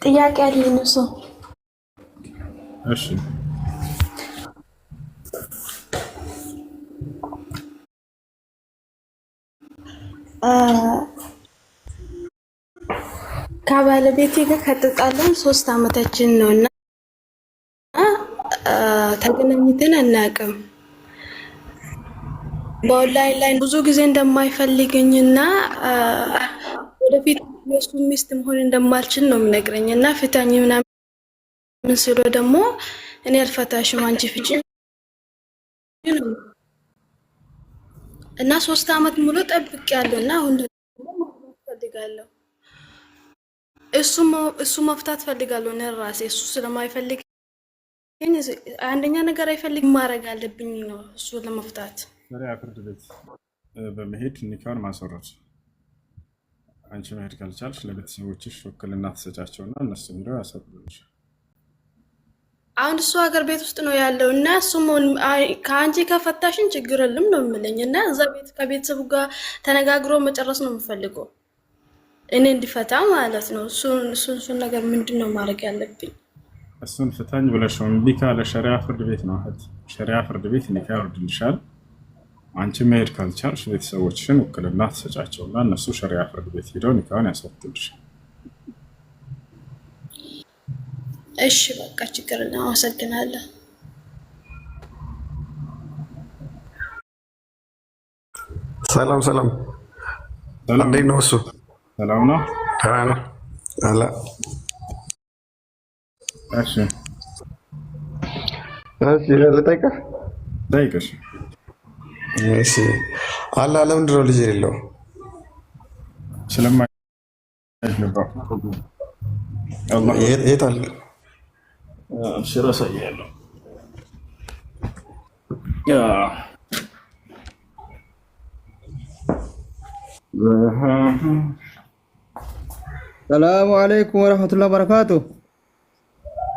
ጥያቄ አለኝ እሱ እሺ ከባለቤቴ ጋር ከተጣላን 3 ዓመታችን ነውና ተገናኝተን አናውቅም። በኦንላይን ላይ ብዙ ጊዜ እንደማይፈልገኝና ወደፊት የሱ ሚስት መሆን እንደማልችል ነው የሚነግረኝና ፍታኝ ምናምን ስሎ ደግሞ እኔ አልፈታሽም አንቺ ፍቺ እና 3 ዓመት ሙሉ ጠብቄያለሁና አሁን ፈልጋለሁ እሱ መፍታት ፈልጋለሁ ነው ራሴ እሱ ስለማይፈልግ አንደኛ ነገር አይፈልግ ማድረግ አለብኝ ነው እሱ ለመፍታት ሸሪዓ ፍርድ ቤት በመሄድ ኒካውን ማስወረድ። አንቺ መሄድ ካልቻልሽ ለቤተሰቦችሽ ውክልና ትሰጫቸውና እነሱ ሄደው ያስወርዱልሽ። አሁን እሱ ሀገር ቤት ውስጥ ነው ያለው እና እሱም ከአንቺ ከፈታሽን ችግር የለም ነው የሚለኝ እና እዛ ቤት ከቤተሰቡ ጋር ተነጋግሮ መጨረስ ነው የምፈልገው እኔ እንዲፈታ ማለት ነው። እሱን ነገር ምንድን ነው ማድረግ ያለብኝ? እሱን ፍታኝ ብለሽ እምቢ ካለ ሸሪዓ ፍርድ ቤት ነው እህት፣ ሸሪዓ ፍርድ ቤት ኒካ ያወርድልሻል። አንቺ መሄድ ካልቻልሽ ቤተሰቦችሽን ውክልና ትሰጫቸውና እነሱ ሸሪዓ ፍርድ ቤት ሄደው ኒካውን ያስወርዱልሻል። እሺ በቃ ችግር የለም። አመሰግናለሁ። ሰላም ሰላም። እንዴት ነው? እሱ ሰላም ነው? ደህና ነው አለ። እሺ እሺ ልጠይቅህ? ጠይቅሽ። እሺ አላህ ለምንድን ነው ልጅ የሌለው? ስለማይገባው። የት አለ? እሺ ረሳያለሁ። السلام عليكم ورحمة الله وبركاته.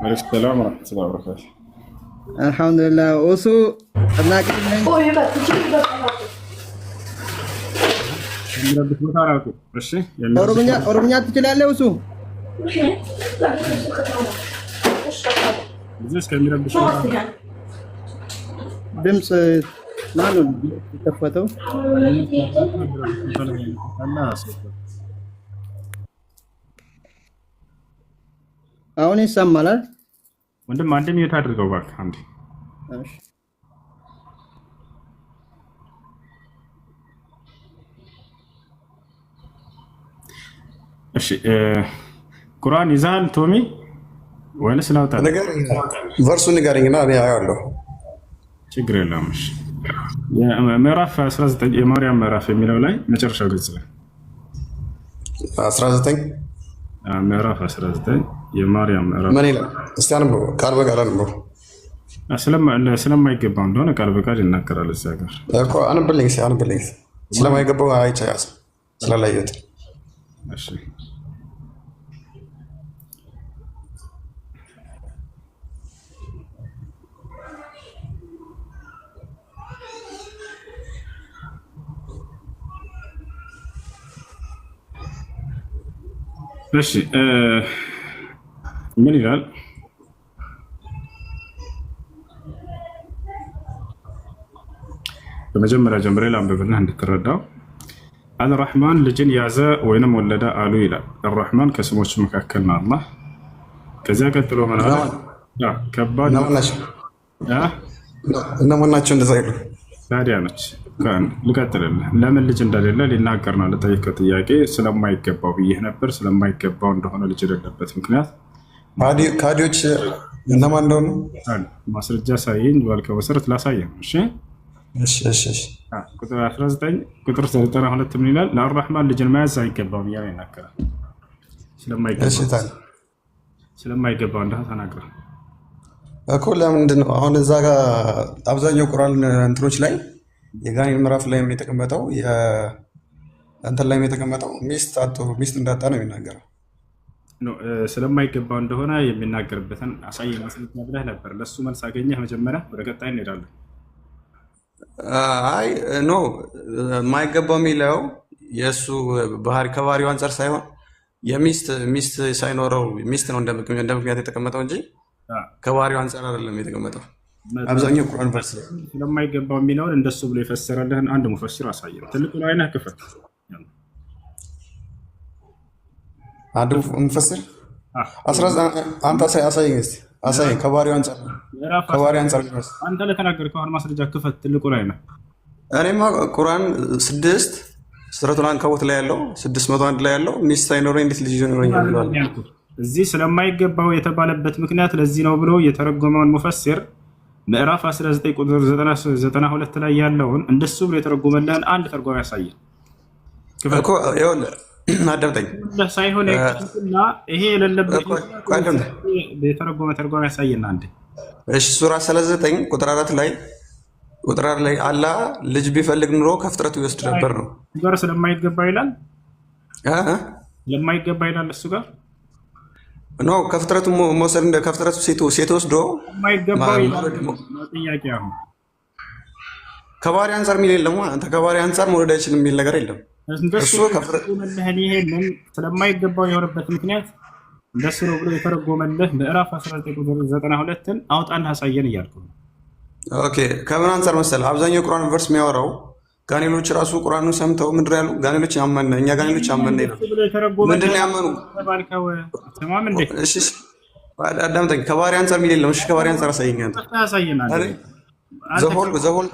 عليكم السلام ورحمة الله وبركاته. الحمد لله. وسو أبناء كلمة. أوروبيا تجلال وسو. دمس نانو تفتو. አሁን ይሰማል? ወንድም አንድ ሚዩት አድርገው እባክህ አንዴ። እሺ ቁርአን ይዛል ቶሚ ወይስ ላውጣ? ቨርሱን ንገረኝና እኔ አያለሁ። ችግር የለውም። እሺ ምዕራፍ 19 የማርያም ምዕራፍ የሚለው ላይ መጨረሻው ገጽ ላይ 19 ምዕራፍ 19 የማርያም ምዕራፍ ምን ይላል? እስቲ አንብበው፣ ቃል በቃል አንብበው። ስለማይገባው እንደሆነ ቃል በቃል ይናገራል እዚያ ጋር እኮ። አንብልኝ፣ አንብልኝ። ስለማይገባው አይቻያስ ስላላየሁት። እሺ እሺ ምን ይላል? በመጀመሪያ ጀምሬ ላንብብና እንድትረዳው። አልረሕማን ልጅን ያዘ ወይንም ወለደ አሉ ይላል። አልረሕማን ከስሞች መካከል ነው አላህ። ከዚያ ቀጥሎ ምን አለ? ከባድ እነማን ናቸው እንደዛ ይሉ? ታዲያ ነች። ልቀጥልልህ። ለምን ልጅ እንደሌለ ሊናገር ነው ለጠየቀው ጥያቄ። ስለማይገባው ብዬህ ነበር። ስለማይገባው እንደሆነ ልጅ የሌለበት ምክንያት ካዲዎች እነማን እንደሆኑ ማስረጃ ሳይኝ ባልከው መሰረት ላሳየህ። እሺ ቁጥር 19 ቁጥር 92 ምን ይላል? ለአርራህማን ልጅን መያዝ አይገባም እያለ ይናገራል። ስለማይገባው እንደሆነ ተናግሯል እኮ። ለምንድን ነው አሁን እዛ ጋር አብዛኛው ቁርአን እንትኖች ላይ የጋኔን ምዕራፍ ላይ የተቀመጠው እንትን ላይ የተቀመጠው ሚስት እንዳጣ ነው የሚናገረው። ስለማይገባው እንደሆነ የሚናገርበትን አሳየኝ ማስረጃ ብለህ ነበር። ለሱ መልስ አገኘህ። መጀመሪያ ወደ ቀጣይ እንሄዳለን። አይ ኖ የማይገባው የሚለው የእሱ ባህሪ ከባህሪው አንጻር ሳይሆን ሚስት ሳይኖረው ሚስት ነው እንደ ምክንያት የተቀመጠው እንጂ ከባህሪው አንጻር አይደለም የተቀመጠው። አብዛኛው ቁርአን ቨርስ ላይ ስለማይገባው የሚለውን እንደሱ ብሎ የፈሰረልህን አንድ ሙፈሲር አሳየን። ትልቁ ላይ ነህ ክፈት። አንድ ሙፈሲር አንተ አሳየኝ እስኪ አሳየኝ። ከባህሪው አንጻር አንተ ለተናገርከው አሁን ማስረጃ ክፈት። ትልቁ ላይ ነህ። እኔማ ቁርአን 6 ሱረቱል አንከቡት ላይ ያለው 601 ላይ ያለው ሚስት ሳይኖረኝ እንዴት ልጅ ይኖረኛል ብሏል። እዚህ ስለማይገባው የተባለበት ምክንያት ለዚህ ነው ብሎ የተረጎመውን ሙፈሲር ምዕራፍ 19 ቁጥር 92 ላይ ያለውን እንደሱ ብሎ የተረጎመልህን አንድ ተርጓሚ ያሳየን እኮ። ይኸውልህ አዳምጠኝ ሳይሆን እና ይሄ የሌለበት የተረጎመ ተርጓሚ ያሳየን አንድ። እሺ ሱራ 39 ቁጥር 4 ላይ አላህ ልጅ ቢፈልግ ኑሮ ከፍጥረቱ ይወስድ ነበር ነው ጋር ስለማይገባ ይላል። ስለማይገባ ይላል እሱ ጋር ኖ ከፍጥረቱ መውሰድ እንደ ከፍጥረቱ ሴት ወስዶ የማይገባው ይላል። ጥያቄ አሁን ከባህሪ አንጻር የሚል የለም። አንተ ከባህሪ አንጻር መውለድ አይችልም የሚል ነገር የለም። እሱ ይሄንን ስለማይገባው የሆነበት ምክንያት እንደሱ ነው ብሎ የተረጎመልህ ምዕራፍ 19 ቁጥር 92ን አውጣና አሳየን እያልኩ ነው። ኦኬ ከምን አንጻር መሰለህ? አብዛኛው ቁርአን ቨርስ የሚያወራው ጋኔሎች ራሱ ቁርአኑን ሰምተው ምንድን ያሉ ጋኔሎች ያመነ እኛ ጋኔሎች ያመነ ይላል። ምንድን ነው ያመኑ? እሺ አዳምጠኝ። ከባህሪ አንጻር የሚል የለም። እሺ ከባህሪ አንጻር አሳየኝ። አንተ ዘሆል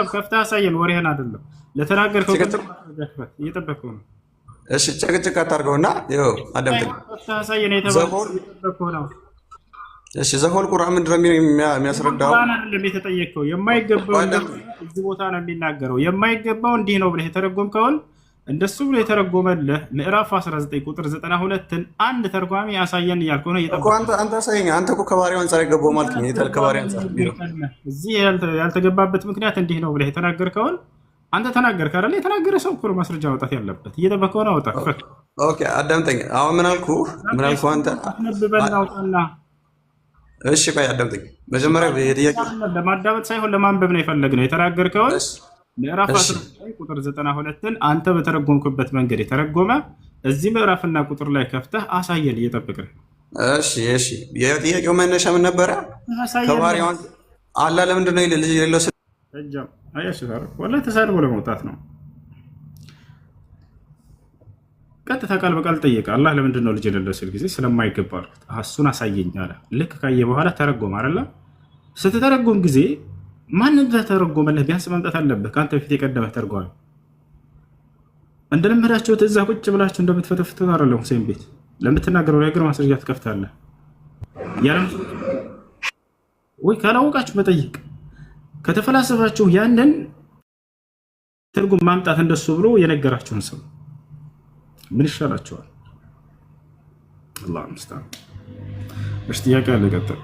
ከፍተህ አሳየን። ወሬህን አይደለም ለተናገርከው እየጠበቅኩህ ነው። እሺ ጭቅጭቅ አታርገውና ይኸው አዳምጠኝ። ከፍተህ አሳየን የተባለው እየጠበቅኩህ ነው። እሺ ዘሆል ቁርአን ምንድን ነው የሚያስረዳው? አይደለም የተጠየቀው የማይገባው እዚህ ቦታ ነው የሚናገረው። የማይገባው እንዲህ ነው ብለህ የተረጎምከውን እንደሱ ብሎ የተረጎመልህ ምዕራፍ 19 ቁጥር 92ን አንድ ተርጓሚ ያሳየን እያልኩህ ነው። አንተ አሳየኝ። አንተ እኮ ከባህሪው አንጻር የገባው ማለት ነው። ከባህሪው አንጻር እዚህ ያልተገባበት ምክንያት እንዲህ ነው ብለህ የተናገርከውን አንተ ተናገርክ አይደል? የተናገረ ሰው እኮ ማስረጃ ማውጣት ያለበት። እየጠበቀው ነው። አውጣ። ኦኬ አዳምጠኝ። አሁን ምን አልኩህ አንተ ነብበና አውጣና እሺ ቆይ አዳምጠኝ። መጀመሪያ የጥያቄ ለማዳመጥ ሳይሆን ለማንበብ ነው የፈለግነው። የተናገርከውን ምዕራፍ 19 ቁጥር 92ን አንተ በተረጎምክበት መንገድ የተረጎመ እዚህ ምዕራፍና ቁጥር ላይ ከፍተህ አሳየን። እየጠበቅን። እሺ የጥያቄው መነሻ ምን ነበረ? ከባህሪው አላህ ለምንድን ነው ልጅ የሌለው ወላሂ ተሳድቦ ለመውጣት ነው። ቀጥታ ቃል በቃል ጠየቀ። አላህ ለምንድን ነው ልጅ የሌለው ሲል ጊዜ ስለማይገባ አልኩት። እሱን አሳየኝ አለ። ልክ ካየ በኋላ ተረጎም አይደለ? ስትተረጎም ጊዜ ማንም ተረጎመልህ ቢያንስ መምጣት አለብህ። ከአንተ በፊት የቀደመ ተርጓሚ እንደለመዳችሁት እዛ ቁጭ ብላችሁ እንደምትፈተፍቱት አይደለም። ሁሴን ቤት ለምትናገረው ነገር ማስረጃ ትከፍታለህ። ወይ ካላወቃችሁ መጠየቅ፣ ከተፈላሰፋችሁ ያንን ትርጉም ማምጣት እንደሱ ብሎ የነገራችሁን ሰው ምን ይሻላችኋል? አላህ ይመስገን። እሺ ጥያቄ አለ። ቀጥል።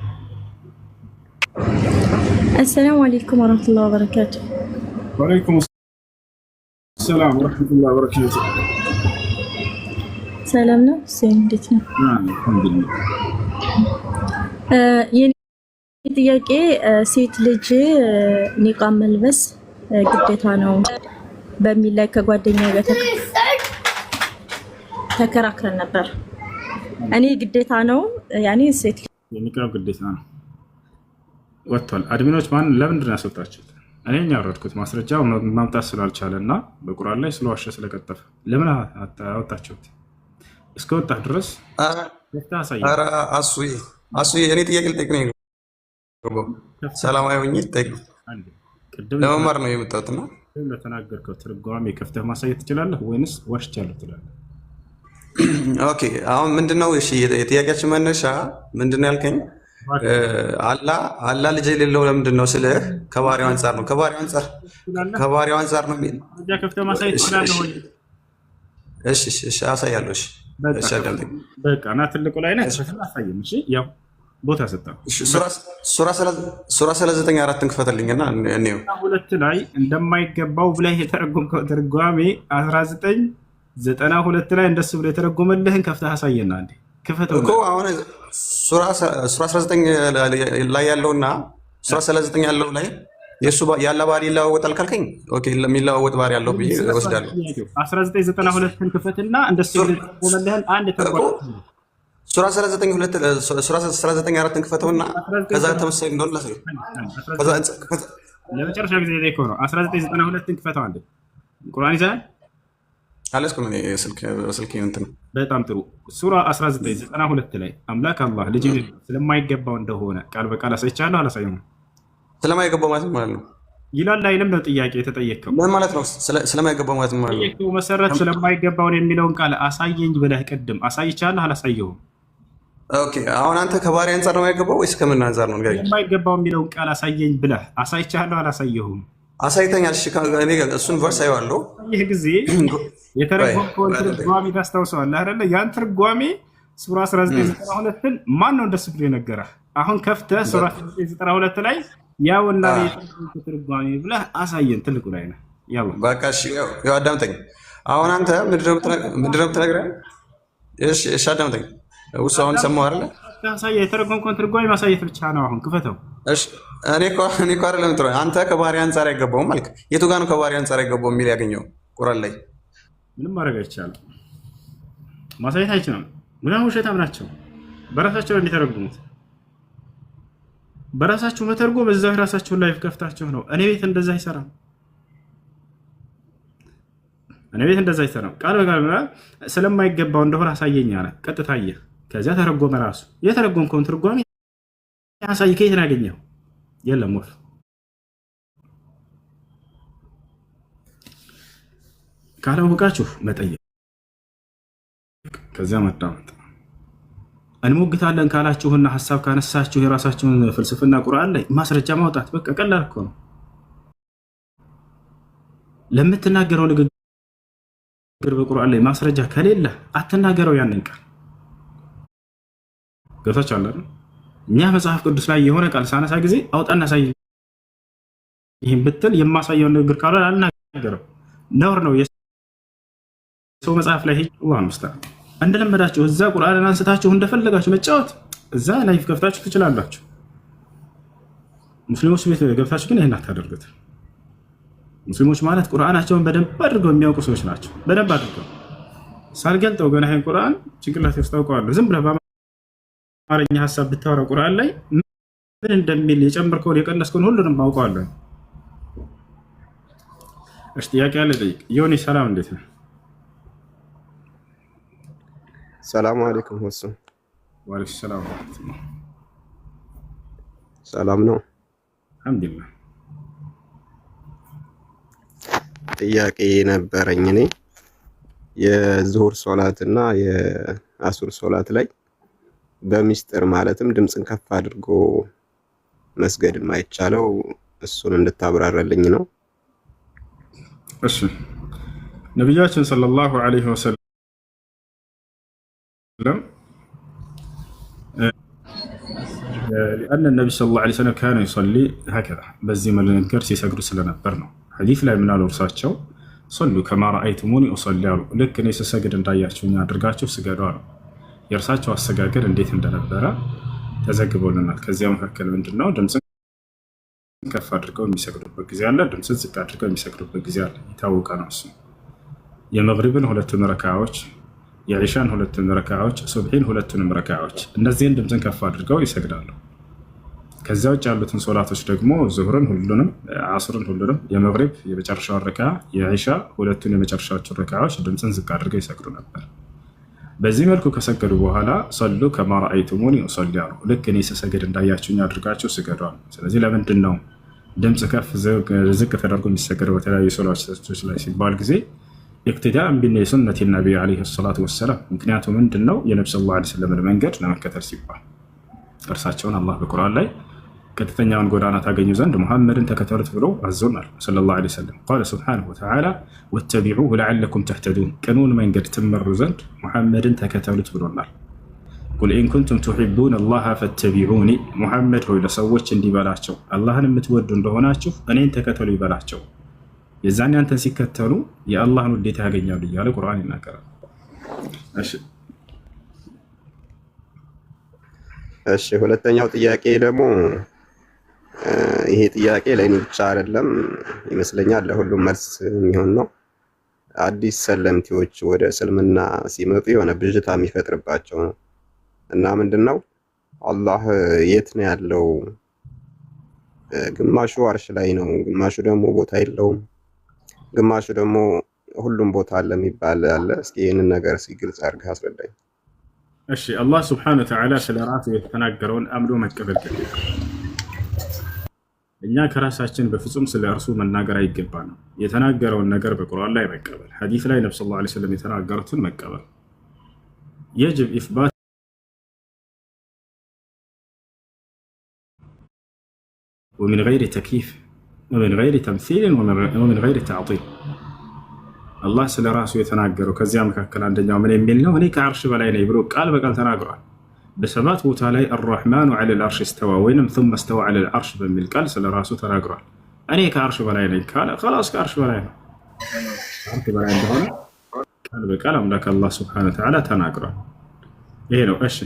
አሰላሙ አለይኩም ወራህመቱላሂ ወበረካቱ። ወአለይኩም ሰላም ወራህመቱላሂ ወበረካቱ። ሰላም ነው። ሁሴን እንዴት ነው? አልሐምዱሊላህ። የኔ ጥያቄ ሴት ልጅ ኒቃብ መልበስ ግዴታ ነው በሚል ላይ ከጓደኛ ጋር ተከራክረን ነበር። እኔ ግዴታ ነው ያኔ ሴት የኒቃብ ግዴታ ነው ወጥቷል። አድሚኖች ለምንድን ነው ያስወጣችሁት? እኔ ያወረድኩት ማስረጃው ማምጣት ስላልቻለ እና በቁርአን ላይ ስለዋሸ ስለቀጠፈ ለምን አወጣችሁት? እስከወጣህ ድረስ አሱዬ እኔ ጥያቄ ልጠይቅ ነው። ሰላማዊ ሆኜ ልጠይቅ ነው። ለመማር ነው የመጣሁት እና ለተናገርከው ትርጓሜ ከፍተህ ማሳየት ትችላለህ ወይንስ ዋሽቻለሁ ትላለህ? ኦኬ አሁን ምንድነው? እሺ የጥያቄያችን መነሻ ምንድነው ያልከኝ? አላህ ልጅ የሌለው ለምንድን ነው ስልህ ከባህሪው አንጻር ነው። ከባህሪው አንጻር ነው የሚል ከፍተህ ማሳየት ትችላለህ ወይ? እሺ አሳያለሁ። እሺ አዳምጠኝ። በቃ እና ትልቁ ላይ ነህ አሳየን። እሺ ያው ቦታ ሰጠው። ሱራ 39:4 ክፈተልኝና እኔው 2 ላይ እንደማይገባው ብለህ የተረጎምከው ትርጓሜ 19:92 ላይ እንደሱ ብለህ የተረጎመልህን ከፍተህ አሳየና እንዴ ክፈተው እኮ አሁን ሱራ 19 ላይ ያለውና ሱራ 39 ያለው ላይ የእሱ ያለ ባህሪ ይለዋወጣል ካልከኝ ኦኬ፣ የሚለዋወጥ ባህሪ ያለው ብዬ እወስዳለሁ። 1992ን ክፈትና እንደሱ ቆመልህን አንድ ተርጓሚ ሱራ 19:4 ክፈተውና ከዛ ተመሳሳይ እንደሆነ ላሳየው። ለመጨረሻ ጊዜ እኮ ነው 1992ን ክፈተው አንድ ቁርአን ይዘሃል አለስኩም እኔ ስልክ እንትን። በጣም ጥሩ። ሱራ 1992 ላይ አምላክ አላህ ልጅ ስለማይገባው እንደሆነ ቃል በቃል አሳይቻለሁ አላሳየሁም? ስለማይገባው ማለት ነው ይላል አይልም ነው ጥያቄ የተጠየቀው። ምን ማለት ነው ስለማይገባው ማለት ነው? ጥያቄው መሰረት ስለማይገባውን የሚለውን ቃል አሳየኝ ብለህ ቅድም አሳይቻለሁ አላሳየሁም? ኦኬ አሁን አንተ ከባህሪ አንጻር ነው የማይገባው ወይስ ከምን አንጻር ነው? ንገረኝ። የማይገባው የሚለውን ቃል አሳየኝ ብለህ አሳይቻለሁ አላሳየሁም? አሳይተኛል። እሺ እኔ እሱን ቨርስ አየዋለሁ። ይህ ጊዜ የተረጎምከውን ትርጓሜ ታስታውሰዋለህ አይደለ? ያን ትርጓሜ ሱራ 1992ን ማን ነው እንደሱ ብሎ የነገረህ? አሁን ከፍተህ ሱራ 1992 ላይ ያውና ትርጓሜ ብለህ አሳየን። ትልቁ ላይ ነው ያው። በቃ እሺ ያው አዳምጠኝ። አሁን አንተ ምንድን ነው የምትነግረኝ? እሺ አዳምጠኝ። ውስጥ አሁን ሰማሁ አይደለ? ታሳየ የተረጎምከውን ትርጓሜ ማሳየት ብቻ ነው። አሁን ክፈተው። እሺ እኔ እኮ አይደለም እንትሮ አንተ ከባህሪ አንጻር አይገባውም ማለት የቱ ጋር ነው ከባህሪ አንጻር አይገባው የሚል ያገኘው ቁርአን ላይ? ምንም ማድረግ አይቻልም። ማሳየት አይችልም። ምንም ውሸታም ናቸው። በራሳቸው እንዲተረጉሙት በራሳቸው መተርጎም በዛው ራሳቸውን ላይፍ ከፍታቸው ነው። እኔ ቤት እንደዛ አይሰራም። ቃል በቃል ስለማይገባው እንደሆነ አሳየኝ አለ። ቀጥታ አየህ። ከዚያ ተረጎመ ራሱ። የተረጎምከውን ትርጓሜ ያሳይ። ከየት ነው ያገኘው? የለም ወፍ ካላወቃችሁ መጠየቅ፣ ከዚያ መዳመጥ። እንሞግታለን ካላችሁና ሀሳብ ካነሳችሁ የራሳችሁን ፍልስፍና ቁርአን ላይ ማስረጃ ማውጣት በቃ ቀላል እኮ ነው። ለምትናገረው ንግግር በቁርአን ላይ ማስረጃ ከሌለ አትናገረው። ያንን ቃል ገብታችሁ አለ። እኛ መጽሐፍ ቅዱስ ላይ የሆነ ቃል ሳነሳ ጊዜ አውጣና ሳይ ይህን ብትል የማሳየውን ንግግር ካለ አልናገረው። ነውር ነው። የሰው መጽሐፍ ላይ አላህ ሙስተዓን እንደለመዳችሁ እዛ ቁርአንን አንስታችሁ እንደፈለጋችሁ መጫወት እዛ ላይፍ ከፍታችሁ ትችላላችሁ። ሙስሊሞች ቤት ገብታችሁ ግን ይሄን አታደርጉት። ሙስሊሞች ማለት ቁርአናቸውን በደንብ አድርገው የሚያውቁ ሰዎች ናቸው። በደንብ አድርገው ሳልገልጠው ገና ይሄን ቁርአን ጭንቅላቴ ውስጥ አውቀዋለሁ። ዝም ብለህ በአማርኛ ሀሳብ ብታወራ ቁርአን ላይ ምን እንደሚል የጨመርከውን የቀነስከውን ሁሉንም አውቀዋለሁ። እሺ ጥያቄ አለ ጠይቅ። ዮኒ ሰላም፣ እንዴት ነህ? ሰላም አለይኩም ወሱ። ወአለይኩም ሰላም ወራህመቱላህ። ሰላም ነው አልሐምዱሊላህ። ጥያቄ ነበረኝ። እኔ የዙሁር ሶላት እና የአሱር ሶላት ላይ በሚስጥር ማለትም ድምፅን ከፍ አድርጎ መስገድ የማይቻለው እሱን እንድታብራራልኝ ነው። እሺ ነብያችን ሰለላሁ ዐለይሂ ወሰለም لأن النبي صلى الله عليه وسلم كان يصلي هكذا በዚህ መንገድ ሲሰግዱ ስለነበር ነው። ሐዲስ ላይ ምን አሉ እርሳቸው? صلوا كما رأيتموني أصلي አሉ። ልክ እኔ ስሰግድ እንዳያችሁኝ አድርጋችሁ ስገዱ አሉ። የእርሳቸው አሰጋገድ እንዴት እንደነበረ ተዘግቦልናል። ከዚያ መካከል ምንድነው ድምፅን ከፍ አድርገው የሚሰግዱበት ጊዜ አለ፣ ድምፅን ዝቅ አድርገው የሚሰግዱበት ጊዜ አለ። የታወቀ ነው እሱ። የመግሪብን ሁለቱን ረካዓዎች፣ የዒሻን ሁለቱን ረካዓዎች፣ ሱብሒን ሁለቱንም ረካዓዎች እነዚህን ድምፅን ከፍ አድርገው ይሰግዳሉ። ከዚያ ውጭ ያሉትን ሶላቶች ደግሞ ዙሁርን ሁሉንም፣ አስርን ሁሉንም፣ የመግሪብ የመጨረሻውን ረካዓ፣ የዒሻ ሁለቱን የመጨረሻዎችን ረካዓዎች ድምፅን ዝቅ አድርገው ይሰግዱ ነበር። በዚህ መልኩ ከሰገዱ በኋላ ሰሉ ከማ ረአይቱሙኒ ኡሰሊ አሉ። ልክ እኔ ስሰግድ እንዳያችሁኝ አድርጋችሁ ስገዱ አሉ። ስለዚህ ለምንድን ነው ድምፅ ከፍ ዝቅ ተደርጎ የሚሰገደው በተለያዩ ሶላቶች ላይ ሲባል ጊዜ ኢቅቲዳእን ቢሱነቲ ነቢይ ዓለይሂ ሰላቱ ወሰላም። ምክንያቱ ምንድን ነው? የነቢ ሰለላሁ ዐለይሂ ወሰለም መንገድ ለመከተል ሲባል እርሳቸውን አላህ በቁርአን ላይ ቀጥተኛውን ጎዳና ታገኙ ዘንድ ሙሐመድን ተከተሉት ብሎ አዞናል ሰለላሁ ዐለይሂ ወሰለም። ቃለ ሱብሓነሁ ወተዓላ ወተቢዑሁ ለዐለኩም ተህተዱን፣ ቅኑን መንገድ ትመሩ ዘንድ ሙሐመድን ተከተሉት ብሎናል። ቁል ኢን ኩንቱም ቱሒቡነ አላህ ፈተቢዑኒ፣ ሙሐመድ ሆይ ለሰዎች እንዲበላቸው አላህን የምትወዱ እንደሆናችሁ እኔን ተከተሉ ይበላቸው። የዛኔ አንተን ሲከተሉ የአላህን ውዴታ ያገኛሉ እያለ ቁርአን ይናገራል። እሺ ሁለተኛው ጥያቄ ደግሞ ይሄ ጥያቄ ለእኔ ብቻ አይደለም ይመስለኛል፣ ለሁሉም መልስ የሚሆን ነው። አዲስ ሰለምቲዎች ወደ እስልምና ሲመጡ የሆነ ብዥታ የሚፈጥርባቸው ነው እና ምንድነው አላህ የት ነው ያለው? ግማሹ አርሽ ላይ ነው፣ ግማሹ ደግሞ ቦታ የለውም፣ ግማሹ ደግሞ ሁሉም ቦታ አለ የሚባል አለ። እስኪ ይህንን ነገር ግልጽ አድርገህ አስረዳኝ። እሺ አላህ ስብሐነሁ ወተዓላ ስለ ራሱ የተናገረውን አምኖ መቀበል ግዴታ። እኛ ከራሳችን በፍጹም ስለ እርሱ መናገር አይገባ ነው። የተናገረውን ነገር በቁርአን ላይ መቀበል፣ ሐዲስ ላይ ነብዩ ሰለላሁ ዐለይሂ ወሰለም የተናገሩትን መቀበል የጅብ ኢስባት ومن غير تكييف ومن غير تمثيل ومن غير تعطيل አላህ ስለ ራሱ የተናገረው ከዚያ መካከል አንደኛው ምን የሚል ነው? እኔ ከአርሽ በላይ ነኝ ብሎ ቃል በቃል ተናግሯል። በሰባት ቦታ ላይ الرحمن على العرش استوى ወይንም ثم استوى على العرش በሚል ቃል ስለ ራሱ ተናግሯል። እኔ ከአርሽ በላይ ነኝ ካለ خلاص ከአርሽ በላይ ነው። ከአርሽ በላይ እንደሆነ ቃል በቃል አምላክ አላህ Subhanahu Wa Ta'ala ተናግሯል። ይሄ ነው። እሺ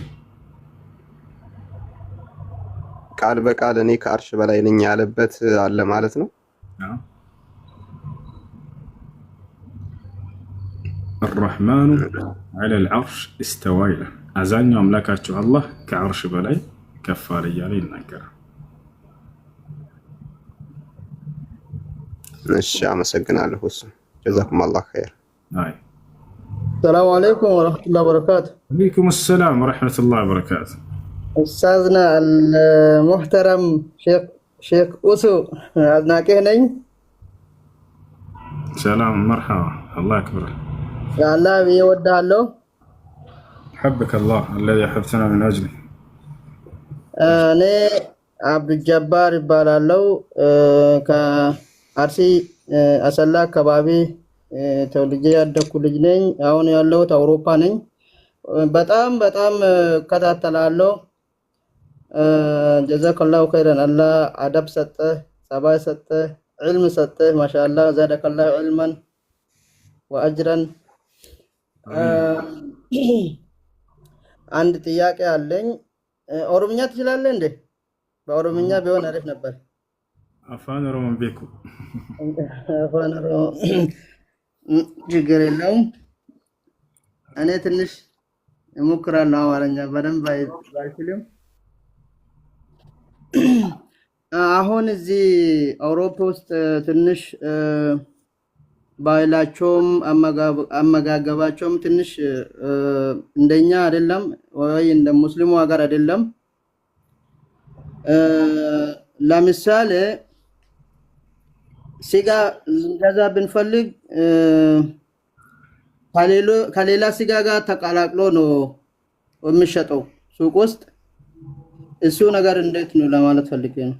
ቃል በቃል እኔ ከአርሽ በላይ ነኝ ያለበት አለ ማለት ነው። الرحمن على العرش استوى ይላል። አዛኛው አምላካችሁ አላህ ከአርሽ በላይ ከፍ አለ እያለ ይናገራል። እሺ አመሰግናለሁ። እሱ ጀዛኩም አላህ ኸይር። አይ ሰላም አለይኩም ወራህመቱላሂ ወበረካቱ። ወአለይኩም ሰላም ወራህመቱላሂ ወበረካቱ። ኡስታዝና አልሙህተረም ሼክ ኡሱ አድናቂህ ነኝ። ሰላም መርሐባ አላህ ያክብርህ። አላህ ይወድሃለሁ። حبك الله الذي أحببتنا من أجله። እኔ አብዱልጀባር ይባላለሁ። ከአርሲ አሰላ አካባቢ ተወልጄ ያደኩ ልጅ ነኝ። አሁን ያለሁት አውሮፓ ነኝ። በጣም እከታተላለሁ። ጀዛከላሁ ኸይረን። አላህ አደብ ሰጠህ፣ ጸባይ ሰጠህ፣ ዒልም ሰጠህ። ማሻአላህ ዘደከላሁ ዒልመን ወአጅረን። አንድ ጥያቄ አለኝ። ኦሮምኛ ትችላለህ እንዴ? በኦሮምኛ ቢሆን አሪፍ ነበር። አፋን ኦሮሞን ቤኩ አፋን ኦሮሞ ችግር የለውም። እኔ ትንሽ እሞክራለሁ። አማርኛ በደንብ ባይችልም አሁን እዚህ አውሮፓ ውስጥ ትንሽ ባህላቸውም አመጋገባቸውም ትንሽ እንደኛ አይደለም ወይ እንደ ሙስሊሙ ሀገር አይደለም። ለምሳሌ ስጋ ልንገዛ ብንፈልግ ከሌላ ስጋ ጋር ተቀላቅሎ ነው የሚሸጠው ሱቅ ውስጥ። እሱ ነገር እንዴት ነው ለማለት ፈልጌ ነው።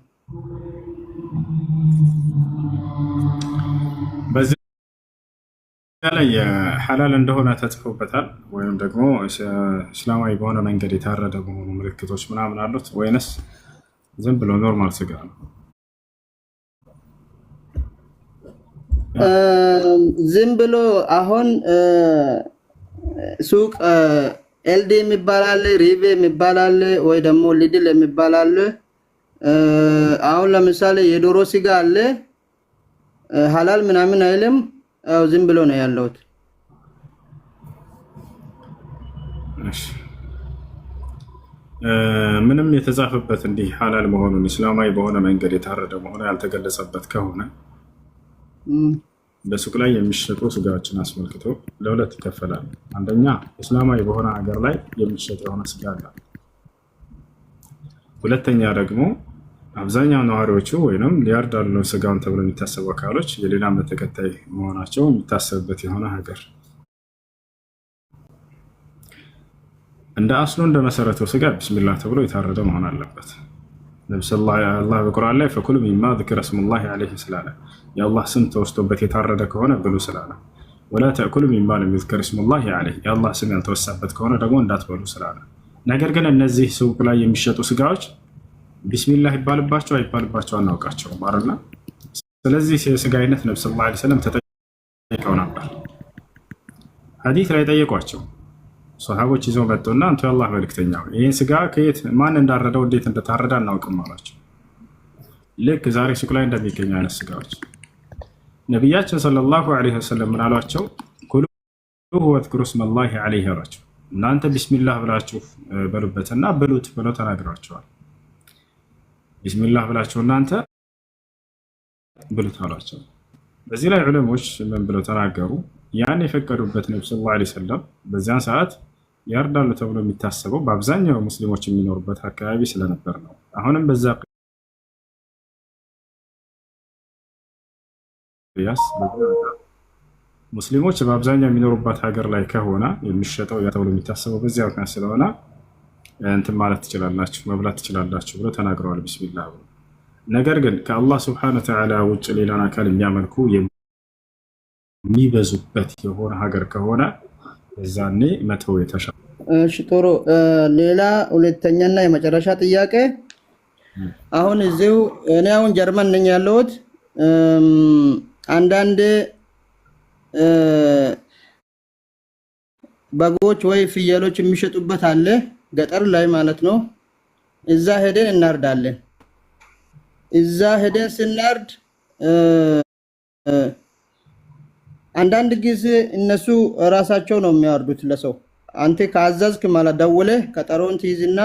በዚህ ላይ ሐላል እንደሆነ ተጽፎበታል ወይም ደግሞ እስላማዊ በሆነ መንገድ የታረደ በሆኑ ምልክቶች ምናምን አሉት ወይንስ ዝም ብሎ ኖርማል ስጋ ነው? ዝም ብሎ አሁን ሱቅ ኤልዲ የሚባል አለ፣ ሪቬ የሚባል አለ፣ ወይ ደግሞ ሊድል የሚባል አለ። አሁን ለምሳሌ የዶሮ ስጋ አለ፣ ሐላል ምናምን አይልም። ዝም ብሎ ነው ያለውት። እሺ ምንም የተጻፈበት እንዲህ ሐላል መሆኑን እስላማዊ በሆነ መንገድ የታረደ መሆኑ ያልተገለጸበት ከሆነ በሱቅ ላይ የሚሸጡ ስጋዎችን አስመልክቶ ለሁለት ይከፈላል። አንደኛ እስላማዊ በሆነ ሀገር ላይ የሚሸጥ የሆነ ስጋ አለ። ሁለተኛ ደግሞ አብዛኛው ነዋሪዎቹ ወይንም ሊያርዳሉ ስጋውን ተብሎ የሚታሰቡ አካሎች የሌላ እምነት ተከታይ መሆናቸው የሚታሰብበት የሆነ ሀገር። እንደ አስሉ እንደ መሰረቱ ስጋ ቢስሚላህ ተብሎ የታረደ መሆን አለበት። ነብዩ ሰለላሁ ዐለይሂ በቁርአን ላይ ፈኩሉ ሚማ ذكر اسم الله عليه ስላለ የአላህ ስም ተወስቶበት የታረደ ከሆነ ብሉ ስላለ፣ ወላ ተእኩሉ ሚማ ለም يذكر اسم الله عليه የአላህ ስም ያልተወሳበት ከሆነ ደግሞ እንዳትበሉ ስላለ። ነገር ግን እነዚህ ሱቅ ላይ የሚሸጡ ስጋዎች ቢስሚላህ ይባልባቸው አይባልባቸው አናውቃቸውም አይደል? ስለዚህ የስጋ አይነት ነብዩ ሰለላሁ ዐለይሂ ወሰለም ተጠይቀው ነበር። ሐዲስ ላይ ጠየቋቸው። ሷሃቦች ይዘው መጡና አንተ የአላህ መልእክተኛ ይሄን ስጋ ከየት ማን እንዳረደው እንዴት እንደታረደ አናውቅም አላቸው። ልክ ዛሬ ሱቅ ላይ እንደሚገኙ አይነት ስጋዎች ነቢያችን ሰለላሁ ዐለይሂ ወሰለም ምን አሏቸው? ኩሉ ወዝኩሩ ስመላሂ ዐለይሂ አሏቸው። እናንተ ቢስሚላህ ብላችሁ በሉበትና ብሉት ብለው ተናግረዋቸዋል። ቢስሚላህ ብላችሁ እናንተ ብሉት አሏቸው። በዚህ ላይ ዑለሞች ምን ብለው ተናገሩ? ያን የፈቀዱበት ነብዩ ሰለላሁ ዐለይሂ ወሰለም በዚያን ሰዓት ያርዳሉ ተብሎ የሚታሰበው በአብዛኛው ሙስሊሞች የሚኖሩበት አካባቢ ስለነበር ነው። አሁንም በዛ ቅያስ ሙስሊሞች በአብዛኛው የሚኖሩበት ሀገር ላይ ከሆነ የሚሸጠው ያ ተብሎ የሚታሰበው በዚያ ምክንያት ስለሆነ እንትን ማለት ትችላላችሁ፣ መብላት ትችላላችሁ ብሎ ተናግረዋል። ቢስሚላህ ብሎ ነገር ግን ከአላህ ስብሐነሁ ወተዓላ ውጭ ሌላን አካል የሚያመልኩ የሚበዙበት የሆነ ሀገር ከሆነ እዛኔ መተው የተሻለ። እሺ ጥሩ። ሌላ ሁለተኛና የመጨረሻ ጥያቄ አሁን እዚሁ እኔ አሁን ጀርመን ነኝ ያለሁት። አንዳንድ በጎች ወይ ፍየሎች የሚሸጡበት አለ ገጠር ላይ ማለት ነው። እዛ ሄደን እናርዳለን። እዛ ሄደን ስናርድ አንዳንድ ጊዜ እነሱ ራሳቸው ነው የሚያርዱት ለሰው። አንተ ካዘዝክ ማለት ደውለህ ቀጠሮን ትይዝና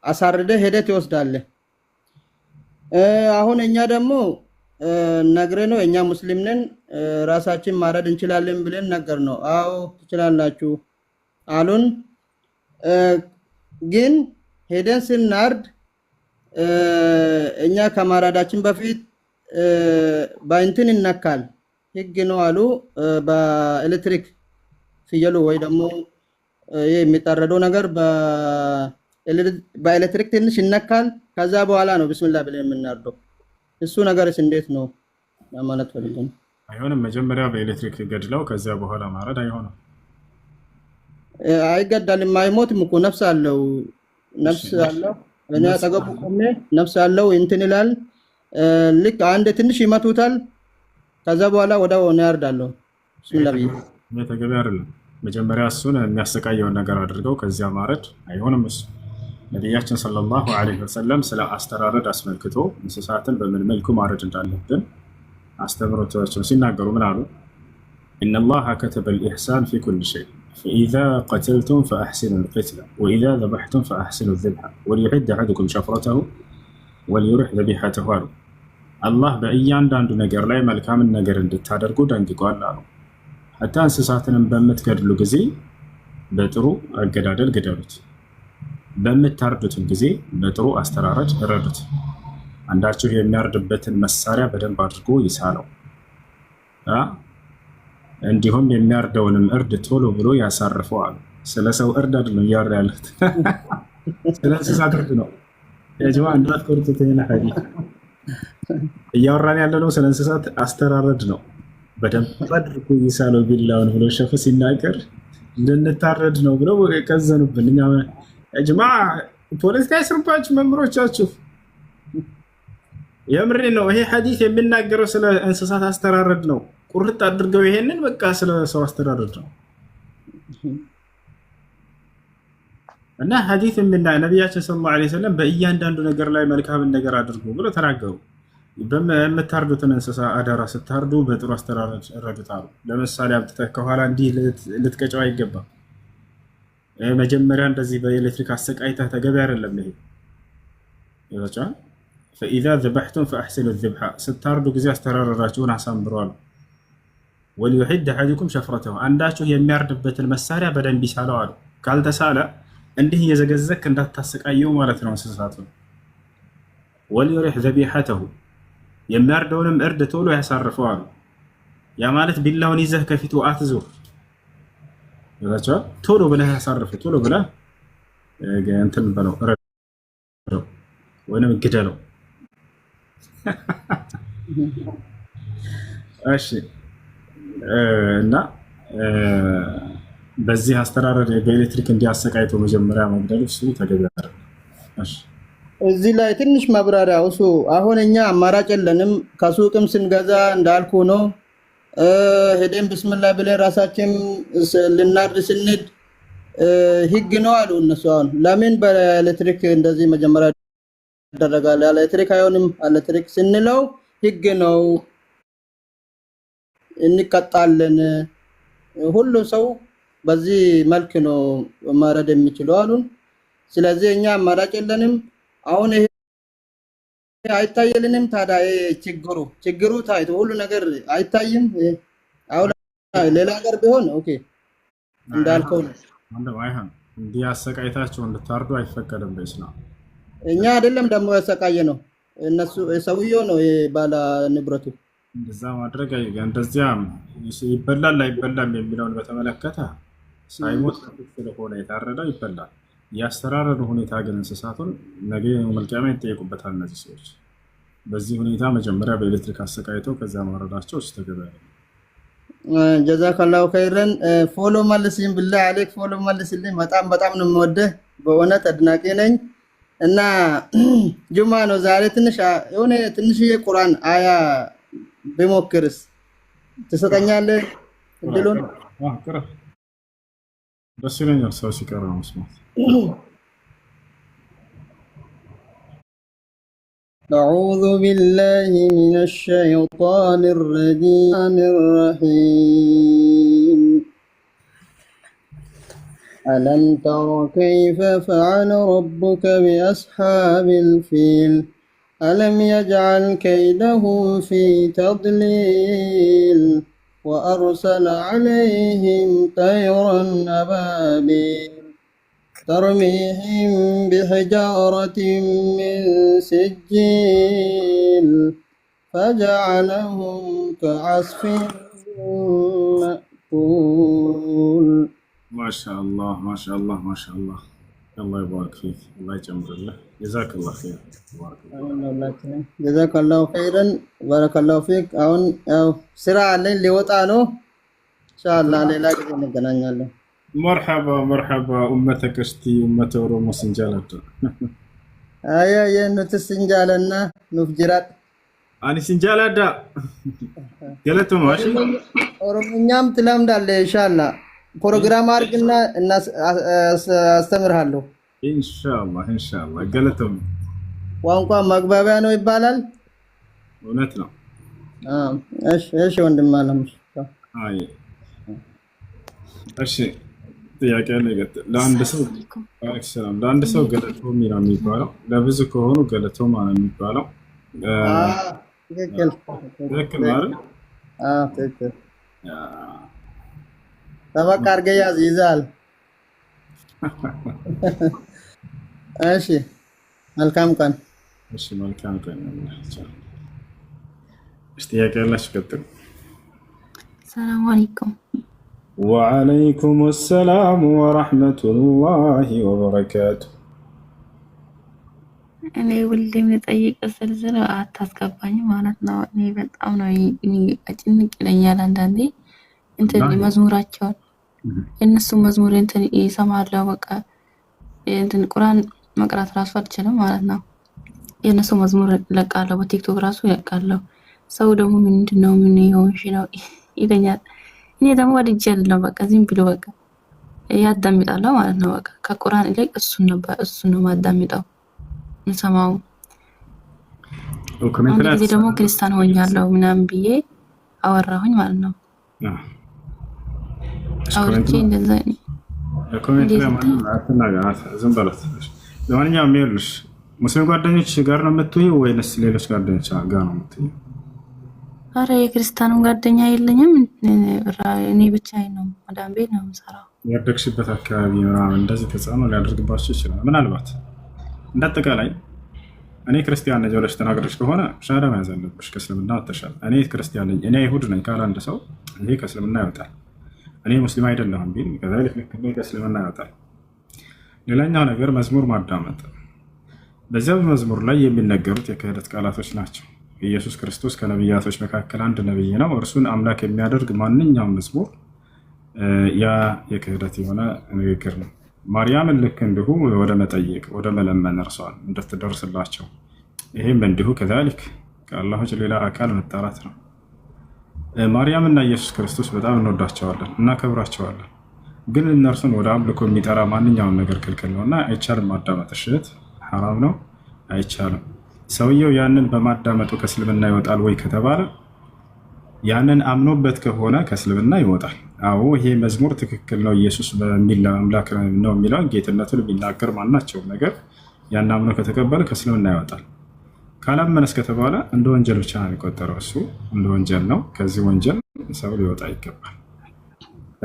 አሳርደህ ሄደህ ትወስዳለህ። አሁን እኛ ደግሞ ነግረን ነው እኛ ሙስሊም ነን ራሳችን ማረድ እንችላለን ብለን ነገር ነው። አዎ ትችላላችሁ አሉን። ግን ሄደን ስናርድ እኛ ከማራዳችን በፊት በእንትን ይነካል ህግ ነው አሉ። በኤሌክትሪክ ፍየሉ ወይ ደግሞ የሚጣረደው ነገር በኤሌክትሪክ ትንሽ ይነካል። ከዛ በኋላ ነው ቢስሚላህ ብለን የምናርደው። እሱ ነገርስ እንዴት ነው ማለት ፈልገን? አይሆንም። መጀመሪያ በኤሌክትሪክ ገድለው ከዚያ በኋላ ማረድ አይሆንም። አይገዳልም። አይሞትም እኮ ነፍስ አለው። ነፍስ አለው። እኔ አጠገቡ ቆሜ ነፍስ አለው እንትን ይላል። ልክ አንድ ትንሽ ይመቱታል። ከዛ በኋላ ወዲያው ነው ያርዳለሁ። ቢስሚላህ ብዬ ተገቢ አይደለም። መጀመሪያ እሱን የሚያሰቃየውን ነገር አድርገው ከዚያ ማረድ አይሆንም። እሱ ነቢያችን ሰለላሁ ዐለይሂ ወሰለም ስለ አስተራረድ አስመልክቶ እንስሳትን በምን መልኩ ማረድ እንዳለብን አስተምሮታቸውን ሲናገሩ ምን አሉ? ኢነላሃ ከተበ ልኢሕሳን ፊ ኩል ሸይ ፈኢዛ ቀተልቱም ፈአሕሲኑ ልቅትለ ወኢዛ ዘበሕቱም ፈአሕሲኑ ዝብሐ ወሊዩሕድ አሐዱኩም ሸፍረተሁ ወሊዩሪሕ ዘቢሐተሁ አሉ። አላህ በእያንዳንዱ ነገር ላይ መልካምን ነገር እንድታደርጉ ደንግጓል አሉ። ሐታ እንስሳትንም በምትገድሉ ጊዜ በጥሩ አገዳደል ግደሉት፣ በምታርዱትም ጊዜ በጥሩ አስተራረድ እረዱት። አንዳችሁ የሚያርድበትን መሳሪያ በደንብ አድርጎ ይሳለው፣ እንዲሁም የሚያርደውንም እርድ ቶሎ ብሎ ያሳርፈው አሉ። ስለ ሰው እርድ አይደለም እያወራ ያሉት፣ ስለ እንስሳት እርድ ነው። የጅማ እንዳትቆርጡት። ይሄን ሐዲስ እያወራን ያለነው ስለ እንስሳት አስተራረድ ነው። በደንብ አድርጎ ይሳለው ቢላውን ብሎ ሸፍ ሲናገር እንድንታረድ ነው ብለው ቀዘኑብን። እኛ ጅማ ፖለቲካ ይስሩባችሁ መምሮቻችሁ። የምሬ ነው። ይሄ ሐዲስ የሚናገረው ስለ እንስሳት አስተራረድ ነው። ቁርጥ አድርገው ይሄንን በቃ ስለ ሰው አስተራረድ ነው። እና ሐዲስ ነቢያችን ሰለላሁ ዐለይሂ ወሰለም በእያንዳንዱ ነገር ላይ መልካምን ነገር አድርጉ ብሎ ተናገሩ። በምታርዱትን እንስሳ አደራ ስታርዱ በጥሩ አስተራረድ እረዱት አሉ። ለምሳሌ አምጥተህ ከኋላ እንዲህ ልትቀጨው አይገባም። መጀመሪያ እንደዚህ በኤሌክትሪክ አሰቃይተህ ተገቢ አይደለም። ይሄ ይወጫ ፈኢዛ ዘበሕቱም ፈአሕሲኑ ዝብሐ ስታርዱ ጊዜ አስተራረዳችሁን አሳምሩ አሉ። ወሊዩሕድ አሐዱኩም ሸፍረተሁ አንዳችሁ የሚያርድበትን መሳሪያ በደንብ ይሳለው አሉ። ካልተሳለ እንዲህ እየዘገዘክ እንዳታሰቃየው ማለት ነው እንስሳቱን። ወሊዩሪሕ ዘቢሐተሁ የሚያርደውንም እርድ ቶሎ ያሳርፈው አሉ። ያ ማለት ቢላውን ይዘህ ከፊቱ አትዙር፣ ቶሎ ብለህ ያሳርፈው፣ ቶሎ ብለህ እንትን በለው እረደው ወይንም ግደለው። እሺ እና በዚህ አስተራረድ በኤሌክትሪክ እንዲያሰቃይቶ መጀመሪያ መግደል እሱ ተገቢ አይደለም። እሺ እዚህ ላይ ትንሽ ማብራሪያ እሱ አሁን እኛ አማራጭ የለንም። ከሱቅም ስንገዛ እንዳልኩ ነው ሄደን ብስምላህ ብለን ራሳችን ልናርድ ስንሄድ ህግ ነው አሉ እነሱ። አሁን ለምን በኤሌክትሪክ እንደዚህ መጀመሪያ ይደረጋል። ኤሌክትሪክ አይሆንም። ኤሌክትሪክ ስንለው ህግ ነው፣ እንቀጣለን። ሁሉ ሰው በዚህ መልክ ነው ማረድ የሚችለው አሉን። ስለዚህ እኛ አማራጭ የለንም። አሁን ይሄ አይታየልንም። ታዲያ ችግሩ ታይቶ ሁሉ ነገር አይታይም። አሁን ሌላ ሀገር ቢሆን ኦኬ እንዳልከው ነው። እንዲህ አሰቃይታቸው እንድታርዱ አይፈቀድም በኢስላም። እኛ አይደለም ደግሞ ያሰቃየ ነው እነሱ ሰውየው ነው ባለ ንብረቱ። እንደዛ ማድረግ እንደዚያ ይበላል አይበላም የሚለውን በተመለከተ ሳይሞት ስለሆነ የታረደው ይበላል። ያስተራረዱ ሁኔታ ግን እንስሳቱን ነገ መልቂያማ ይጠየቁበታል እነዚህ ሰዎች። በዚህ ሁኔታ መጀመሪያ በኤሌክትሪክ አሰቃይተው ከዛ ማረዳቸው ተገቢ አይደለም። ጀዛከላሁ ኸይረን። ፎሎ መልስልኝ፣ ቢላሂ አለይክ ፎሎ መልስልኝ። በጣም ነው የምወደህ፣ በእውነት አድናቂ ነኝ። እና ጁማ ነው ዛሬ። የሆነ ትንሽዬ ቁርአን አያ ብሞክርስ ትሰጠኛለህ እድሉን? ደስ ይለኛል ሰው ሲቀራ መስማት። أعوذ بالله من الشيطان الرجيم. ألم تر كيف فعل ربك بأصحاب الفيل ألم يجعل كيدهم في تضليل وأرسل عليهم طيرا أبابيل ترميهم بحجارة من سجيل فجعلهم كعصف مأكول. ما شاء الله ما شاء الله ما شاء الله. الله يبارك فيك، الله يجمر الله، جزاك الله خير. جزاك الله خيرا، بارك الله فيك. አሁን ያው ስራ አለኝ ሊወጣ ነው። ኢንሻአላህ ሌላ ጊዜ እንገናኛለን። مرحبا مرحبا أمتك اشتي أمة ورمو سنجالة. يا نوت السنجالة نفجرات. أنا سنجالة دا. قلتوا ماشي. ورمو تلام دال إن شاء الله. بروجرام أرجلنا الناس استمر هالو. إن شاء الله إن شاء الله قلتهم. وانكم مقبابة أنا يبالال. ونتنا. إيش وندم مالهم. هاي. أشي. ጥያቄ አለ ይገጥ ለአንድ ሰው ገለቶ ሚና የሚባለው ለብዙ ከሆኑ ገለቶ ማን የሚባለው ትክክል ማለት ትክክል ተበቃ አድርገህ ያዝ ይዛል። እሺ መልካም ቀን። እሺ መልካም ቀን። ጥያቄ ያላችሁ ቀጥሉ። ሰላም አለይኩም። وعليكم السلام ورحمة الله وبركاته. እኔ ሁሌም ልጠይቅ ስልስል አታስገባኝ ማለት ነው። እኔ በጣም ነው ጭንቅ ይለኛል አንዳንዴ እንትን መዝሙራቸውን የእነሱ መዝሙር እንትን ይሰማለሁ። በቃ እንትን ቁርአን መቅራት ራሱ አልችልም ማለት ነው። የእነሱ መዝሙር ለቃለሁ፣ በቲክቶክ ራሱ ለቃለሁ። ሰው ደግሞ ምንድነው ምን ይሆንሽ ነው ይለኛል። እኔ ደግሞ ወድጄ አይደለም በቃ ዝም ብሎ በቃ ያዳምጣለሁ ማለት ነው። በቃ ከቁርአን ይልቅ እሱን ነው ማዳምጣው እንሰማው። አንድ ጊዜ ደግሞ ክርስቲያን ሆኛለሁ ምናምን ብዬ አወራሁኝ ማለት ነው። አውርቼ እንደዛ ኮሜንት ላይ ማለት ዝም በላት። ለማንኛውም ይኸውልሽ ሙስሊም ጓደኞች ጋር ነው የምትውይው ወይንስ ሌሎች ጓደኞች ጋር ነው የምትውይው? አረ የክርስቲያኑ ጓደኛ የለኝም። እኔ ብቻዬን ነው ማዳም ቤት ነው የምሰራው። ያደግሽበት አካባቢ ምናምን እንደዚህ ተጽዕኖ ሊያደርግባቸው ይችላል። ምናልባት እንዳጠቃላይ እኔ ክርስቲያን ነኝ ብለሽ ተናግረሽ ከሆነ ሻሃዳ መያዝ አለብሽ። ከእስልምና ወጥተሻል። እኔ ክርስቲያን ነኝ፣ እኔ አይሁድ ነኝ ካለ አንድ ሰው ይሄ ከእስልምና ይወጣል። እኔ ሙስሊም አይደለሁም ቢል ከዛልክ ልክ ከእስልምና ይወጣል። ሌላኛው ነገር መዝሙር ማዳመጥ። በዚያ መዝሙር ላይ የሚነገሩት የክህደት ቃላቶች ናቸው። ኢየሱስ ክርስቶስ ከነቢያቶች መካከል አንድ ነብይ ነው። እርሱን አምላክ የሚያደርግ ማንኛውም መዝሙር ያ የክህደት የሆነ ንግግር ነው። ማርያምን ልክ እንዲሁ ወደ መጠየቅ ወደ መለመን እርሷን እንድትደርስላቸው ይሄም እንዲሁ ከዛልክ ከአላህ ውጭ ሌላ አካል መጣራት ነው። ማርያምና ኢየሱስ ክርስቶስ በጣም እንወዳቸዋለን እናከብራቸዋለን። ግን እነርሱን ወደ አምልኮ የሚጠራ ማንኛውም ነገር ክልክል ነውና አይቻልም ማዳመጥ። እሽት ሐራም ነው። አይቻልም። ሰውየው ያንን በማዳመጡ ከእስልምና ይወጣል ወይ ከተባለ ያንን አምኖበት ከሆነ ከእስልምና ይወጣል። አዎ ይሄ መዝሙር ትክክል ነው፣ ኢየሱስ በሚል አምላክ ነው የሚለውን ጌትነቱን የሚናገር ማናቸውም ነገር ያን አምኖ ከተቀበለ ከእስልምና ይወጣል። ካላመነስ ከተባለ እንደ ወንጀል ብቻ ነው የሚቆጠረው። እሱ እንደ ወንጀል ነው። ከዚህ ወንጀል ሰው ሊወጣ ይገባል።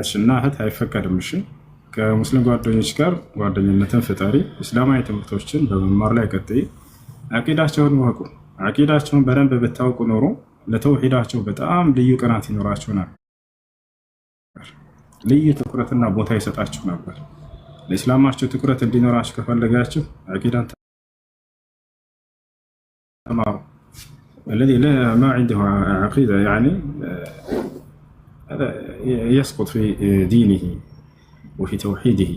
እሺና እህት አይፈቀድም። እሺ ከሙስሊም ጓደኞች ጋር ጓደኝነትን ፍጠሪ። እስላማዊ ትምህርቶችን በመማር ላይ ቀጥይ። አቂዳቸውን ወቁ። አቂዳቸውን በደንብ ብታውቁ ኖሮ ለተውሂዳቸው በጣም ልዩ ቅናት ይኖራችሁ ነበር። ልዩ ትኩረትና ቦታ ይሰጣችሁ ነበር። ለእስላማችሁ ትኩረት እንዲኖራችሁ ከፈለጋችሁ አቂዳን تمام. الذي ما عنده عقيدة يعني هذا يسقط في دينه وفي توحيده.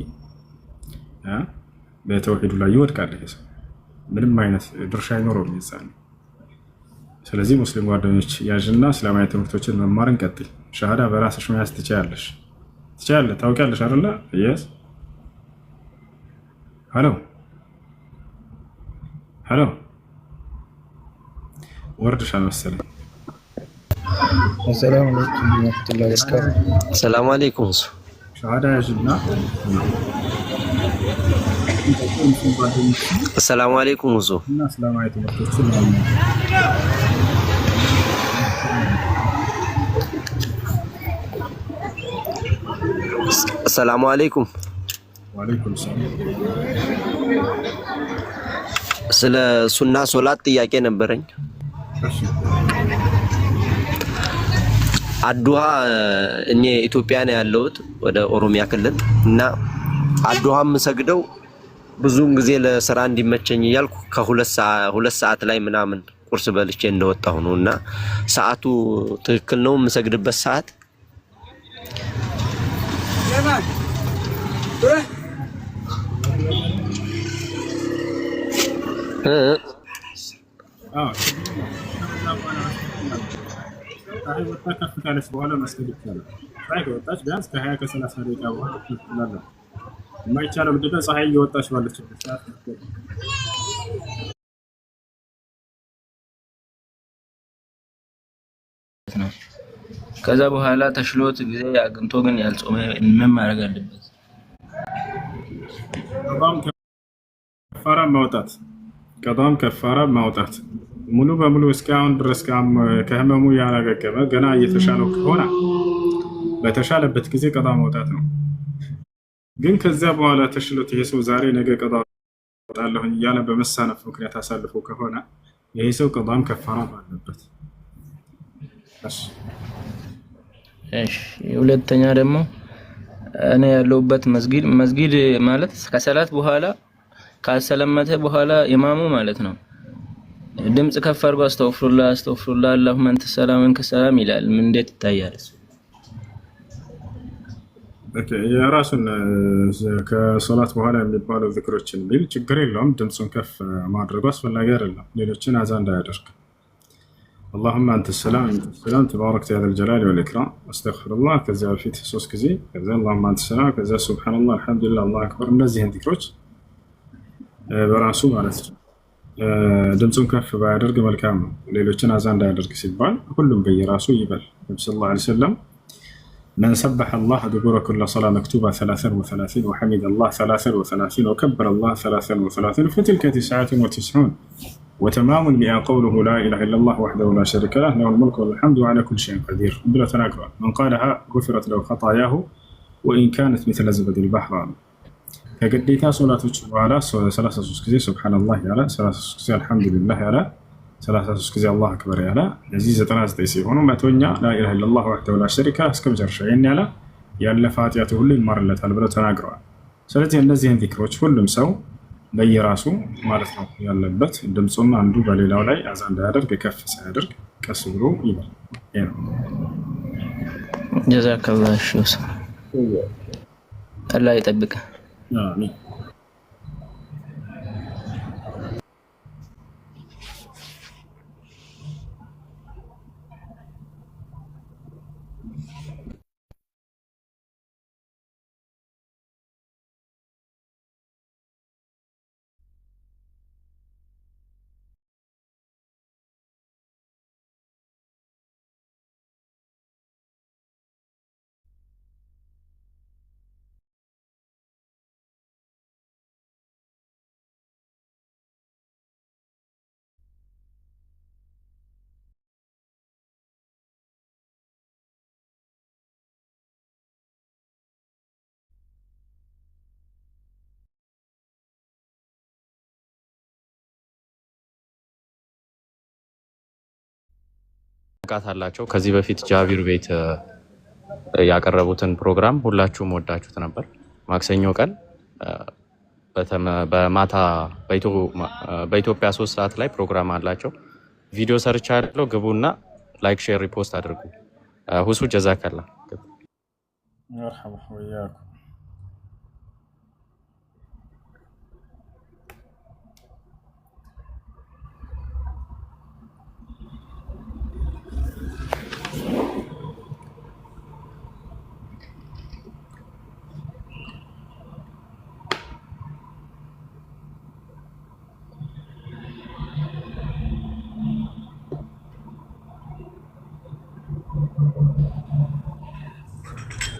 بتوحيد لا يودك عليه ምንም አይነት ድርሻ አይኖረውም ይዛል። ስለዚህ ሙስሊም ጓደኞች ያዥና እስላማዊ ትምህርቶችን መማርን ቀጥል። ሻሃዳ በራስሽ መያዝ ትችያለሽ። ታውቂያለሽ አይደለ? yes ሄሎ ወርድሻል መሰለኝ። السلام عليكم ورحمة الله وبركاته. السلام عليكم. ሻሃዳ ያዥና السلام عليكم وزو. እና እስላማዊ ትምህርቶችን السلام عليكم. ወአለይኩም ሰላም። ስለ ሱና ሶላት ጥያቄ ነበረኝ። አዱሃ እኔ ኢትዮጵያ ነው ያለሁት ወደ ኦሮሚያ ክልል እና አዱሃ የምሰግደው ብዙውን ጊዜ ለስራ እንዲመቸኝ እያልኩ ከሁለት ሰዓት ላይ ምናምን ቁርስ በልቼ እንደወጣሁ ነው እና ሰዓቱ ትክክል ነው የምሰግድበት ሰዓት? ከፍታለች በኋላ መስገድ ይቻላል። ፀሐይ ከወጣች ቢያንስ ከ20 ከ30 ደቂቃ በኋላ ትችላለህ። የማይቻለው ምንድን ነው? ፀሐይ እየወጣች ባለችበት ሰዓት ነው። ከዛ በኋላ ተሽሎት ጊዜ አግኝቶ ግን ያልጾመ ምን ማድረግ አለበት? ቀዳም ከፋራ ማውጣት ሙሉ በሙሉ እስካሁን ድረስ ከህመሙ ያላገገመ ገና እየተሻለው ከሆነ በተሻለበት ጊዜ ቀዳ ማውጣት ነው። ግን ከዚያ በኋላ ተሽሎት ይሄ ሰው ዛሬ ነገ ቀዳ አወጣለሁኝ እያለ በመሳነፍ ምክንያት አሳልፎ ከሆነ ይሄ ሰው ቀዳም ከፋራ አለበት። እሺ ሁለተኛ ደግሞ እኔ ያለሁበት መስጊድ ማለት ከሰላት በኋላ ካሰለመተ በኋላ ኢማሙ ማለት ነው ድምጽ ከፍ አድርጎ አስተግፍሩላህ አላሁመ አንተ ሰላም ወንከ ሰላም ይላል። ምን እንዴት ይታያል? ኦኬ የራሱን ከሶላት በኋላ የሚባለው ዝክሮችን ቢል ችግር የለውም። ድምጹን ከፍ ማድረጉ አስፈላጊ አይደለም። ሌሎችን አዛ እንዳያደርግ اللهم انت السلام تبارك يا ذا الجلال والاكرام استغفر الله كذا في 3 ጊዜ ከዛ اللهم انت السلام ከዛ سبحان الله الحمد لله الله اكبر እነዚህን ዚክሮች በራሱ ማለት ነው ድምጹን ከፍ ባያደርግ መልካም ነው። ሌሎችን አዛ እንዳያደርግ ሲባል ሁሉም በየራሱ ይበል። ነብዩ ሰለላሁ ዐለይሂ ወሰለም من سبح الله دبر كل صلاة مكتوبة 33 وحمد الله 33 وكبر الله 33 فتلك 99 وتمام بها قوله لا إله إلا الله وحده لا شريك له له الملك والحمد وعلى كل شيء قدير. بلا تناقض من قالها غفرت له خطاياه وإن كانت مثل زبد البحر. كقديتا صلاتك وعلى 33 ጊዜ سبحان الله ያለ 33 ጊዜ الحمد لله ያለ 33 ጊዜ الله أكبر ያለ እዚህ 99 ሲሆኑ መቶኛ لا إله إلا الله وحده لا شريك له እስከ መጨረሻ ያለ ያለፈ ኃጢአቱ ሁሉ ይማርለታል ብለው ተናግረዋል። ስለዚህ እነዚህን ዚክሮች ሁሉም ሰው በየራሱ ማለት ነው ያለበት ድምጹን አንዱ በሌላው ላይ አዛ እንዳያደርግ ከፍ ሳያደርግ ቀስ ብሎ ይባል። ጀዛከላህ ሹስ አላህ ይጠብቅ። አሜን። ቃታላቸው ከዚህ በፊት ጃቢር ቤት ያቀረቡትን ፕሮግራም ሁላችሁም ወዳችሁት ነበር። ማክሰኞ ቀን በማታ በኢትዮጵያ 3 ሰዓት ላይ ፕሮግራም አላቸው። ቪዲዮ ሰርቻለሁ። ግቡና ላይክ፣ ሼር፣ ሪፖስት አድርጉ። ሁሱ ጀዛከላ መርሐባ ወያኩም።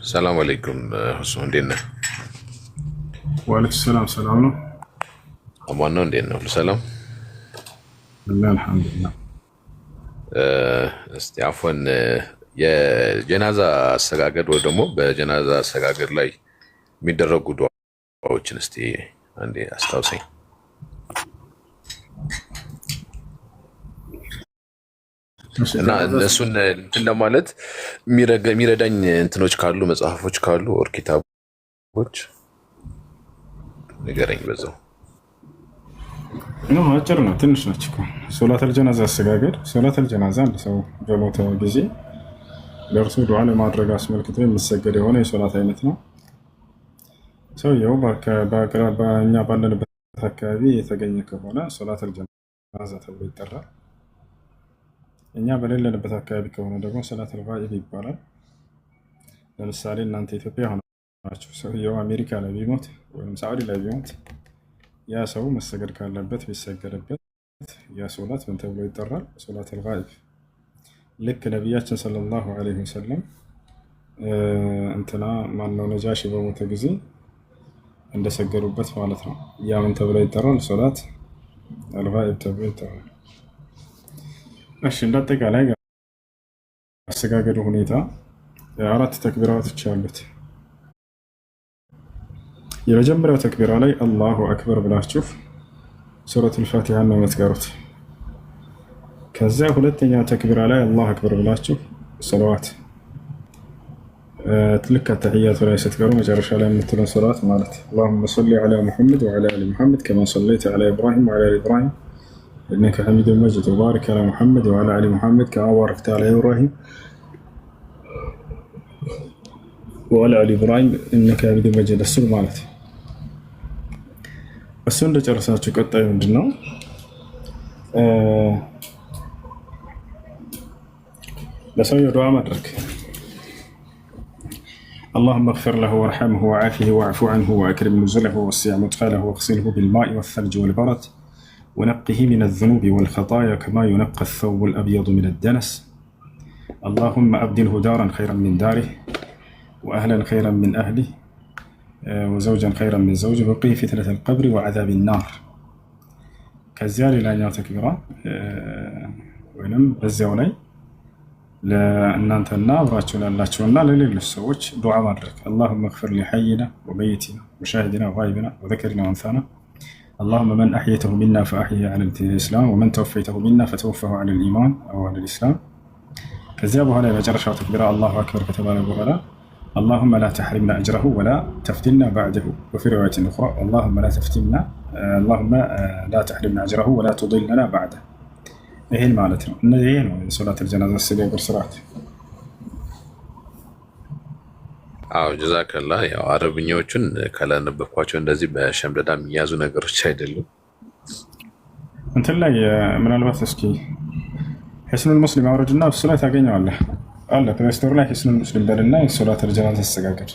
ሰላም አለይኩም ሁሱ፣ እንዴት ነህ? ወአለይኩም ሰላም። ሰላም ነው? አማን ነው? እንዴት ነው? ሰላም አልሐምዱሊላህ። እስቲ አፎን የጀናዛ አሰጋገድ ወይ ደግሞ በጀናዛ አሰጋገድ ላይ የሚደረጉ ዱዓዎችን እስቲ አንዴ አስታውሰኝ። እና እነሱን እንትን ለማለት የሚረዳኝ እንትኖች ካሉ መጽሐፎች ካሉ ኦር ኪታቦች ንገረኝ በዛው። ነው አጭር ነው፣ ትንሽ ነች እኮ። ሶላተል ጀናዛ አሰጋገድ። ሶላተል ጀናዛ አንድ ሰው በሞተ ጊዜ ለእርሱ ዱዓ ለማድረግ አስመልክቶ የሚሰገድ የሆነ የሶላት አይነት ነው። ሰውየው በእኛ ባለንበት አካባቢ የተገኘ ከሆነ ሶላተል ጀናዛ ተብሎ ይጠራል። እኛ በሌለንበት አካባቢ ከሆነ ደግሞ ሰላተል ጋኢብ ይባላል። ለምሳሌ እናንተ ኢትዮጵያ ሆናችሁ ሰውየው አሜሪካ ላይ ቢሞት ወይም ሳዑዲ ላይ ቢሞት ያ ሰው መሰገድ ካለበት ቢሰገድበት ያ ሶላት ምን ተብሎ ይጠራል? ሶላተል ጋኢብ። ልክ ነቢያችን ሰለላሁ ዐለይሂ ወሰለም እንትና ማነው ነጃሺ በሞተ ጊዜ እንደሰገዱበት ማለት ነው። ያ ምን ተብሎ ይጠራል? ሶላት አልጋኢብ ተብሎ ይጠራል። እሺ እንዳጠቃላይ አሰጋገዱ ሁኔታ 4 ተክቢራቶች አሉት። የመጀመሪያው ተክቢራ ላይ አላሁ አክበር ብላችሁ ሱረቱል ፋቲሃ ነው የምትቀሩት። ከዚያ ሁለተኛው ተክቢራ ላይ አላሁ አክበር ብላችሁ ሰለዋት ልክ ተህያቱ ላይ ስትቀሩ መጨረሻ ላይ የምትለው ሰለዋት ማለት አላሁመ ሰሊ ዐላ ሙሐመድ ወዐላ አሊ ሙሐመድ ከማ ሰለይተ ዐላ ኢብራሂም ወዐላ አሊ ኢብራሂም إنك حميد مجيد وبارك على محمد وعلى آل محمد كما باركت على إبراهيم وعلى آل إبراهيم إنك حميد مجيد السلام عليكم. እሱን እንደጨረሳችሁ ቀጣዩ ምንድነው? ለሰውየው ዱዓ ማድረግ اللهم اغفر له وارحمه وعافه واعف عنه واكرم نزله ووسع مدخله واغسله بالماء والثلج والبرد ونقه من الذنوب والخطايا كما ينقى الثوب الأبيض من الدنس اللهم أبدله دارا خيرا من داره وأهلا خيرا من أهله وزوجا خيرا من زوجه وقيه فتنة القبر وعذاب النار كزيال لا تكبيرا وينم بزيولي لأن أنت النار ولا لا تشونا لليل السوج دعاء مدرك اللهم اغفر لحينا وميتنا وشاهدنا وغائبنا وذكرنا وأنثانا اللهم من أحيته منا فأحيه على الإسلام ومن توفيته منا فتوفه على الإيمان أو على الإسلام كذابه على مجرشة تكبيرا الله أكبر كتبنا بغلا اللهم لا تحرمنا أجره ولا تفتنا بعده وفي رواية أخرى اللهم لا تفتنا اللهم لا تحرمنا أجره ولا تضلنا بعده إيه المعنى إنه صلاة الجنازة السرية برسرات. አዎ ጀዛከላ። ያው አረብኛዎቹን ካላነበብኳቸው እንደዚህ በሸምደዳ የሚያዙ ነገሮች አይደሉም። እንትን ላይ ምናልባት እስኪ ሒስኑል ሙስሊም አውርድና እሱ ላይ ታገኘዋለህ አለ ፕሌይ ስቶር ላይ ሒስኑል ሙስሊም በልና የሶላተል ጀናዛ አሰጋገድ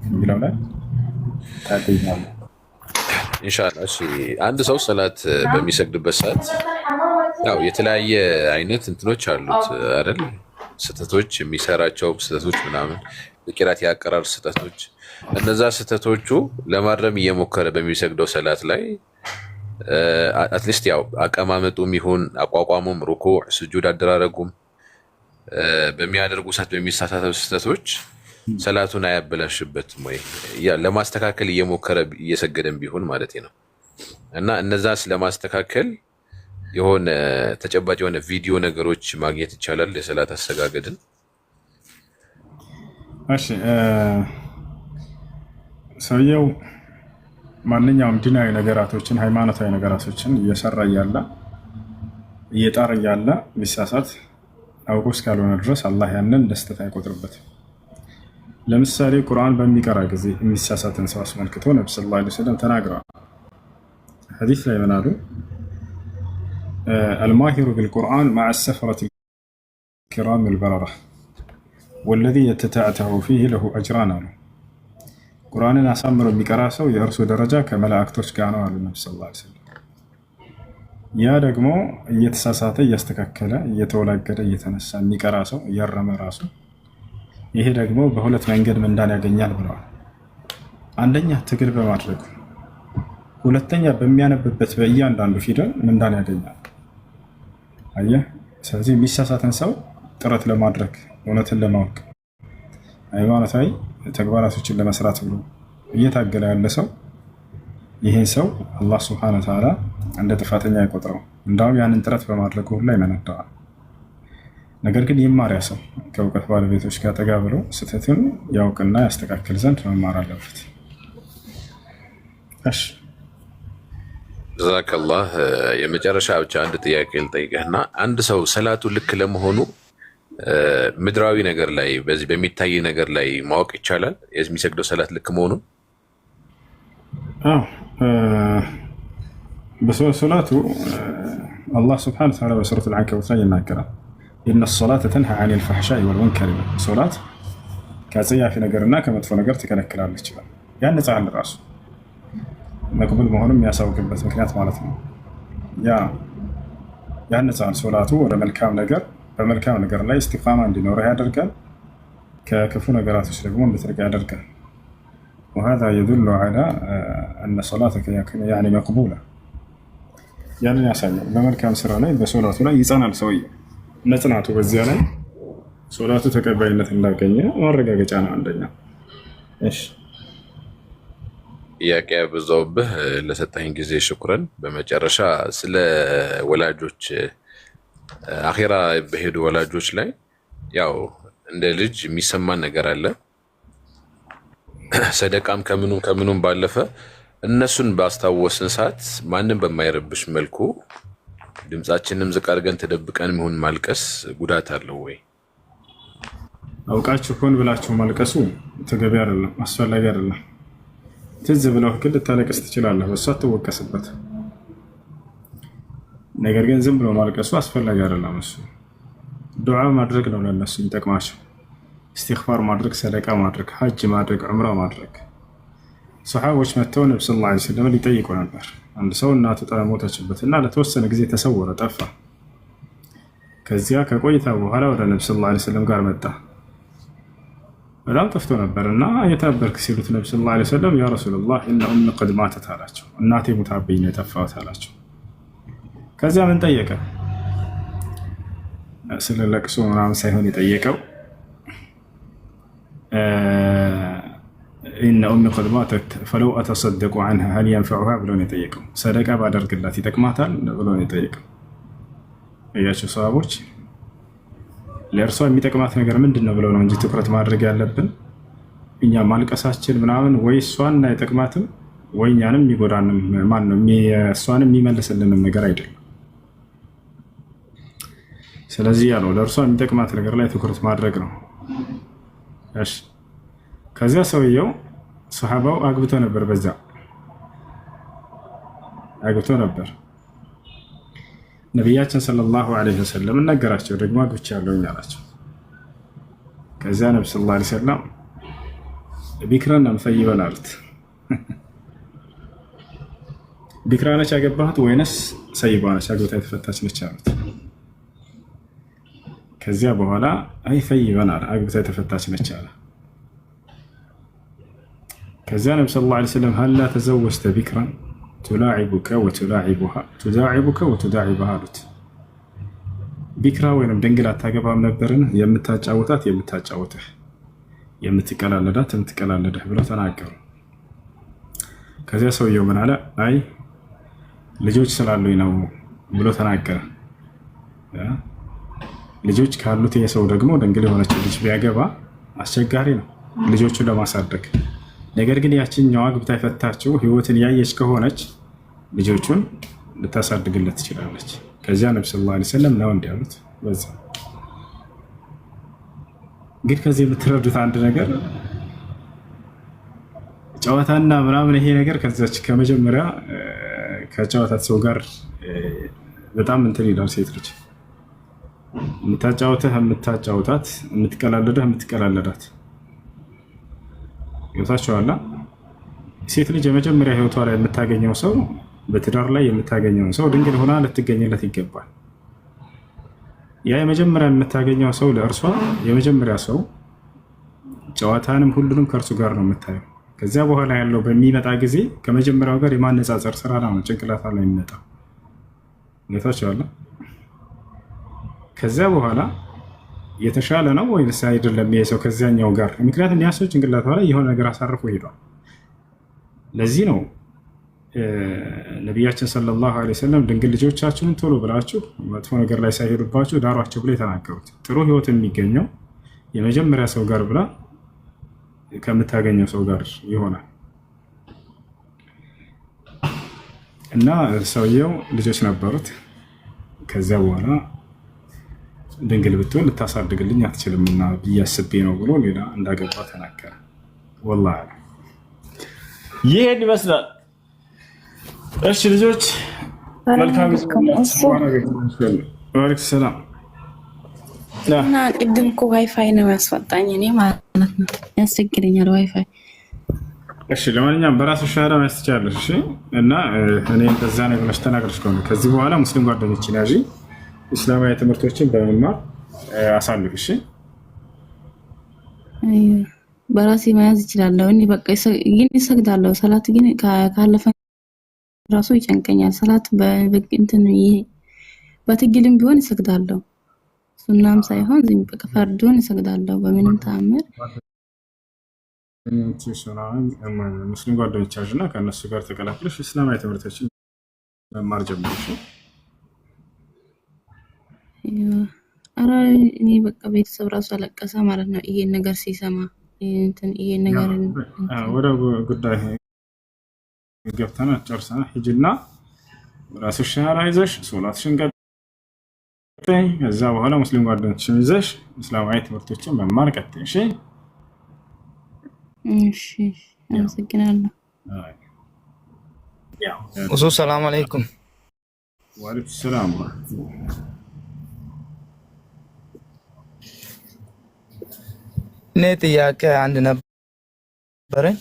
የሚለው ላይ ታገኘዋለህ ኢንሻአላህ። እሺ አንድ ሰው ሰላት በሚሰግድበት ሰዓት ያው የተለያየ አይነት እንትኖች አሉት አይደል? ስህተቶች የሚሰራቸው ስህተቶች ምናምን የቂራት የአቀራር ስህተቶች፣ እነዛ ስህተቶቹ ለማረም እየሞከረ በሚሰግደው ሰላት ላይ አትሊስት ያው አቀማመጡም ይሁን አቋቋሙም ሩኩዕ፣ ስጁድ አደራረጉም በሚያደርጉ ሰዓት በሚሳሳተው ስህተቶች ሰላቱን አያበላሽበትም ወይ? ለማስተካከል እየሞከረ እየሰገደም ቢሆን ማለት ነው። እና እነዛስ ለማስተካከል የሆነ ተጨባጭ የሆነ ቪዲዮ ነገሮች ማግኘት ይቻላል የሰላት አሰጋገድን? እሺ ሰውየው ማንኛውም ዲናዊ ነገራቶችን ሃይማኖታዊ ነገራቶችን እየሰራ እያለ እየጣረ እያለ ቢሳሳት አውቆ እስካልሆነ ድረስ አላህ ያንን ደስተት አይቆጥርበትም። ለምሳሌ ቁርአን በሚቀራ ጊዜ የሚሳሳትን ሰው አስመልክቶ ነብዩ ሰለላሁ ዐለይሂ ወሰለም ተናግረዋል። ሐዲስ ላይ ምን አሉ? አልማሂሩ ቢልቁርአን መዐ ሰፈረቲ الكرام البررة والذي يتتعتع فيه له أجران አሉ። ቁርአንን አሳምሮ የሚቀራ ሰው የእርሱ ደረጃ ከመላእክቶች ጋር ነው አሉ ነብዩ ሰለላሁ ዐለይሂ ወሰለም። ያ ደግሞ እየተሳሳተ እያስተካከለ እየተወላገደ እየተነሳ የሚቀራ ሰው እያረመ ራሱ ይሄ ደግሞ በሁለት መንገድ ምንዳን ያገኛል ብለዋል። አንደኛ ትግል በማድረጉ፣ ሁለተኛ በሚያነብበት በእያንዳንዱ ፊደል ምንዳን ያገኛል። አየህ። ስለዚህ የሚሳሳትን ሰው ጥረት ለማድረግ እውነትን ለማወቅ ሃይማኖታዊ ተግባራቶችን ለመስራት ብሎ እየታገለ ያለ ሰው ይህን ሰው አላህ ሱብሓነሁ ወተዓላ እንደ ጥፋተኛ አይቆጥረው። እንዳውም ያንን ጥረት በማድረጉ ሁሉ ይመነዳዋል። ነገር ግን ይማሪያ ሰው ከእውቀት ባለቤቶች ጋር ጠጋ ብሎ ስህተትን ያውቅና ያስተካክል ዘንድ መማር አለበት። እሺ ጀዛከላህ። የመጨረሻ ብቻ አንድ ጥያቄ ልጠይቅህና አንድ ሰው ሰላቱ ልክ ለመሆኑ ምድራዊ ነገር ላይ በዚህ በሚታይ ነገር ላይ ማወቅ ይቻላል የሚሰግደው ሰላት ልክ መሆኑን? በሶላቱ አላህ ስብሐነሁ ወተዓላ በሱረቱል አንከቡት ላይ ይናገራል። ኢነ ሶላተ ተንሃ ዐኒል ፈሕሻኢ ወልሙንከር፣ ሶላት ከጸያፊ ነገርና ከመጥፎ ነገር ትከለክላለች ይላል። ያንጻል ራሱ መቅቡል መሆኑን የሚያሳውቅበት ምክንያት ማለት ነው። ያንጻል ሶላቱ ወደ መልካም ነገር፣ በመልካም ነገር ላይ እስቲቃማ እንዲኖረህ ያደርጋል። ከክፉ ነገራቶች ደግሞ እንድትርቅ ያደርጋል። وهذا يدل على أن صلاتك يعني مقبولة። ያንን ያሳያል። በመልካም ስራ ላይ በሶላቱ ላይ ይጸናል ሰውየው። መጽናቱ በዚያ ላይ ሶላቱ ተቀባይነት እንዳገኘ ማረጋገጫ ነው አንደኛ። እሺ ጥያቄ ያበዛውብህ፣ ለሰጠኝ ጊዜ ሽኩረን። በመጨረሻ ስለ ወላጆች አኺራ በሄዱ ወላጆች ላይ ያው እንደ ልጅ የሚሰማን ነገር አለ። ሰደቃም ከምኑም ባለፈ እነሱን ባስታወስን ሰዓት ማንም በማይረብሽ መልኩ ድምጻችንም ዝቅ አድርገን ተደብቀን መሆን ማልቀስ ጉዳት አለው ወይ? አውቃችሁ ሆን ብላችሁ ማልቀሱ ተገቢ አይደለም፣ አስፈላጊ አይደለም። ትዝ ብለው ግን ልታለቅስ ትችላለህ፣ በሷ አትወቀስበት። ነገር ግን ዝም ብሎ ማልቀሱ አስፈላጊ አይደለም። እሱ ዱዓ ማድረግ ነው ለነሱ የሚጠቅማቸው። ኢስቲግፋር ማድረግ፣ ሰደቃ ማድረግ፣ ሐጅ ማድረግ፣ ዑምራ ማድረግ። ሰሃቦች መጥተው ነብዩ ሰለላሁ ዐለይሂ ወሰለም ሊጠይቁ ነበር። አንድ ሰው እናቱ ሞተችበትና ለተወሰነ ጊዜ ተሰወረ፣ ጠፋ። ከዚያ ከቆይታ በኋላ ወደ ነብዩ ሰለላሁ ዐለይሂ ወሰለም ጋር መጣ። በጣም ጠፍቶ ነበርና የታበርክ ሲሉት ነብዩ ሰለላሁ ዐለይሂ ወሰለም ያ ረሱላህ ኢነ ኡሚ ቀድ ማተት አላቸው። እናቴ ሙታብኝ ነው የጠፋሁት አላቸው። ከዚያ ምን ጠየቀ? ስለ ለቅሶ ምናምን ሳይሆን የጠየቀው ኢነ ኡሚ ቀድ ማተት ፈለው አተሰደቁ ዐንሃ ሀል የንፈዑሃ ብሎ ነው የጠየቀው። ሰደቃ ባደርግላት ይጠቅማታል ብሎ ነው የጠየቀው። እያቸው ሰሃቦች ለእርሷ የሚጠቅማት ነገር ምንድን ነው ብለው ነው እንጂ ትኩረት ማድረግ ያለብን እኛ ማልቀሳችን ምናምን ወይ እሷን አይጠቅማትም ወይ እኛንም የሚጎዳንም ማነው እሷንም የሚመልስልንም ነገር አይደለም። ስለዚህ ያለው ለእርሷ የሚጠቅማት ነገር ላይ ትኩረት ማድረግ ነው። እሺ ከዚያ ሰውየው ሰሃባው አግብቶ ነበር፣ በዛ አግብቶ ነበር። ነቢያችን ሰለላሁ ዐለይሂ ወሰለም ነገራቸው፣ ደግሞ አግብቻለሁ አላቸው። ከዚያ ነብዩ ሰለላሁ ዐለይሂ ወሰለም ቢክራን አምሰይበን አሉት። ቢክራ ነች ያገባሁት ወይንስ ሰይባ ነች አግብታ የተፈታች ነች አሉት። ከዚያ በኋላ አይ ሰይበን አለ፣ አግብታ የተፈታች ነች አለ። ከዚያ ነብዩ ሰለላሁ ዐለይሂ ወሰለም ሀላ ተዘወጅተ ቢክራን ቱላዒቡከ ወቱዳዒቡሃ አሉት። ቢክራ ወይም ድንግል አታገባም ነበርን? የምታጫውታት የምታጫውትህ፣ የምትቀላለዳት የምትቀላለድህ ብለው ተናገሩ። ከዚያ ሰውየው ምን አለ? አይ ልጆች ስላሉኝ ነው ብሎ ተናገረ። ልጆች ካሉት የሰው ደግሞ ድንግል የሆነች ልጅ ቢያገባ አስቸጋሪ ነው ልጆቹን ለማሳደግ። ነገር ግን ያችኛዋ አግብታ የፈታችው ህይወትን ያየች ከሆነች ልጆቹን ልታሳድግለት ትችላለች። ከዚያ ነብዩ ሰለላሁ ዐለይሂ ወሰለም ነው እንዲህ ያሉት። በዛ ግን ከዚህ የምትረዱት አንድ ነገር ጨዋታና ምናምን ይሄ ነገር ከዛች ከመጀመሪያ ከጨዋታት ሰው ጋር በጣም እንትን ይላል። ሴት ልጅ የምታጫውታት የምትቀላለዳት ይወታቸዋላ። ሴት ልጅ የመጀመሪያ ህይወቷ ላይ የምታገኘው ሰው በትዳር ላይ የምታገኘው ሰው ድንግል ሆና ልትገኝለት ይገባል። ያ የመጀመሪያ የምታገኘው ሰው ለእርሷ የመጀመሪያ ሰው ጨዋታንም ሁሉንም ከእርሱ ጋር ነው የምታየው። ከዚያ በኋላ ያለው በሚመጣ ጊዜ ከመጀመሪያው ጋር የማነጻጸር ስራ ነው ጭንቅላቷ ላይ የሚመጣው። ይወታቸዋላ። ከዚያ በኋላ የተሻለ ነው ወይስ አይደለም ይሄ ሰው ከዚያኛው ጋር? ምክንያቱም ያ ሰው ጭንቅላቷ ላይ የሆነ ነገር አሳርፎ ሄዷል። ለዚህ ነው ነቢያችን ሰለላሁ ዐለይሂ ወሰለም ድንግል ልጆቻችሁን ቶሎ ብላችሁ መጥፎ ነገር ላይ ሳይሄዱባችሁ ዳሯቸው ብሎ የተናገሩት። ጥሩ ህይወት የሚገኘው የመጀመሪያ ሰው ጋር ብላ ከምታገኘው ሰው ጋር ይሆናል። እና ሰውየው ልጆች ነበሩት። ከዚያ በኋላ ድንግል ብትሆን ልታሳድግልኝ አትችልም እና ብዬ አስቤ ነው ብሎ ሌላ እንዳገባ ተናገረ። ወላሂ ይሄን ይመስላል። እሺ ልጆች መልካም ወአለይኩም ሰላም። እና ቅድም እኮ ዋይፋይ ነው ያስወጣኝ እኔ ማለት ነው፣ ያስቸግረኛል ዋይፋይ። እሺ ለማንኛውም በራሱ ሻራ ማስተቻለሽ። እሺ እና እኔ እንደዛ ነው ብለሽ ተናግረሽ ከሆነ ከዚህ በኋላ ሙስሊም ጓደኞችን ያዢ፣ እስላማዊ ትምህርቶችን በመማር አሳልፍ። እሺ በራሴ መያዝ እችላለሁ። እኔ በቃ ግን እሰግዳለሁ። ሰላት ግን ካለፈ ራሱ ይጨንቀኛል። ሰላት በእንትን ይሄ በትግልም ቢሆን እሰግዳለሁ። ሱናም ሳይሆን ዝም በቃ ፈርዱን እሰግዳለሁ በምንም ተአምር። ሙስሊም ጓደኞች ያዥና ከእነሱ ጋር ተቀላቅለሽ እስላማዊ ትምህርቶችን መማር ጀምረሽ። ኧረ እኔ በቃ ቤተሰብ ራሱ አለቀሰ ማለት ነው ይሄን ነገር ሲሰማ። ይሄን ነገር ወደ ጉዳይ ገብተናል ጨርሰናል። ሂጂና ራስሽ ሻራ ይዘሽ ሶላትሽን ቀጥይ። ከዛ በኋላ ሙስሊም ጓደኞችሽን ይዘሽ እስላማዊ ትምህርቶችን መማር ቀጥይ። እሺ እሺ፣ አመሰግናለሁ። እሱ ሰላም አለይኩም። ወአለይኩም ሰላም። እኔ ጥያቄ አንድ ነበረኝ።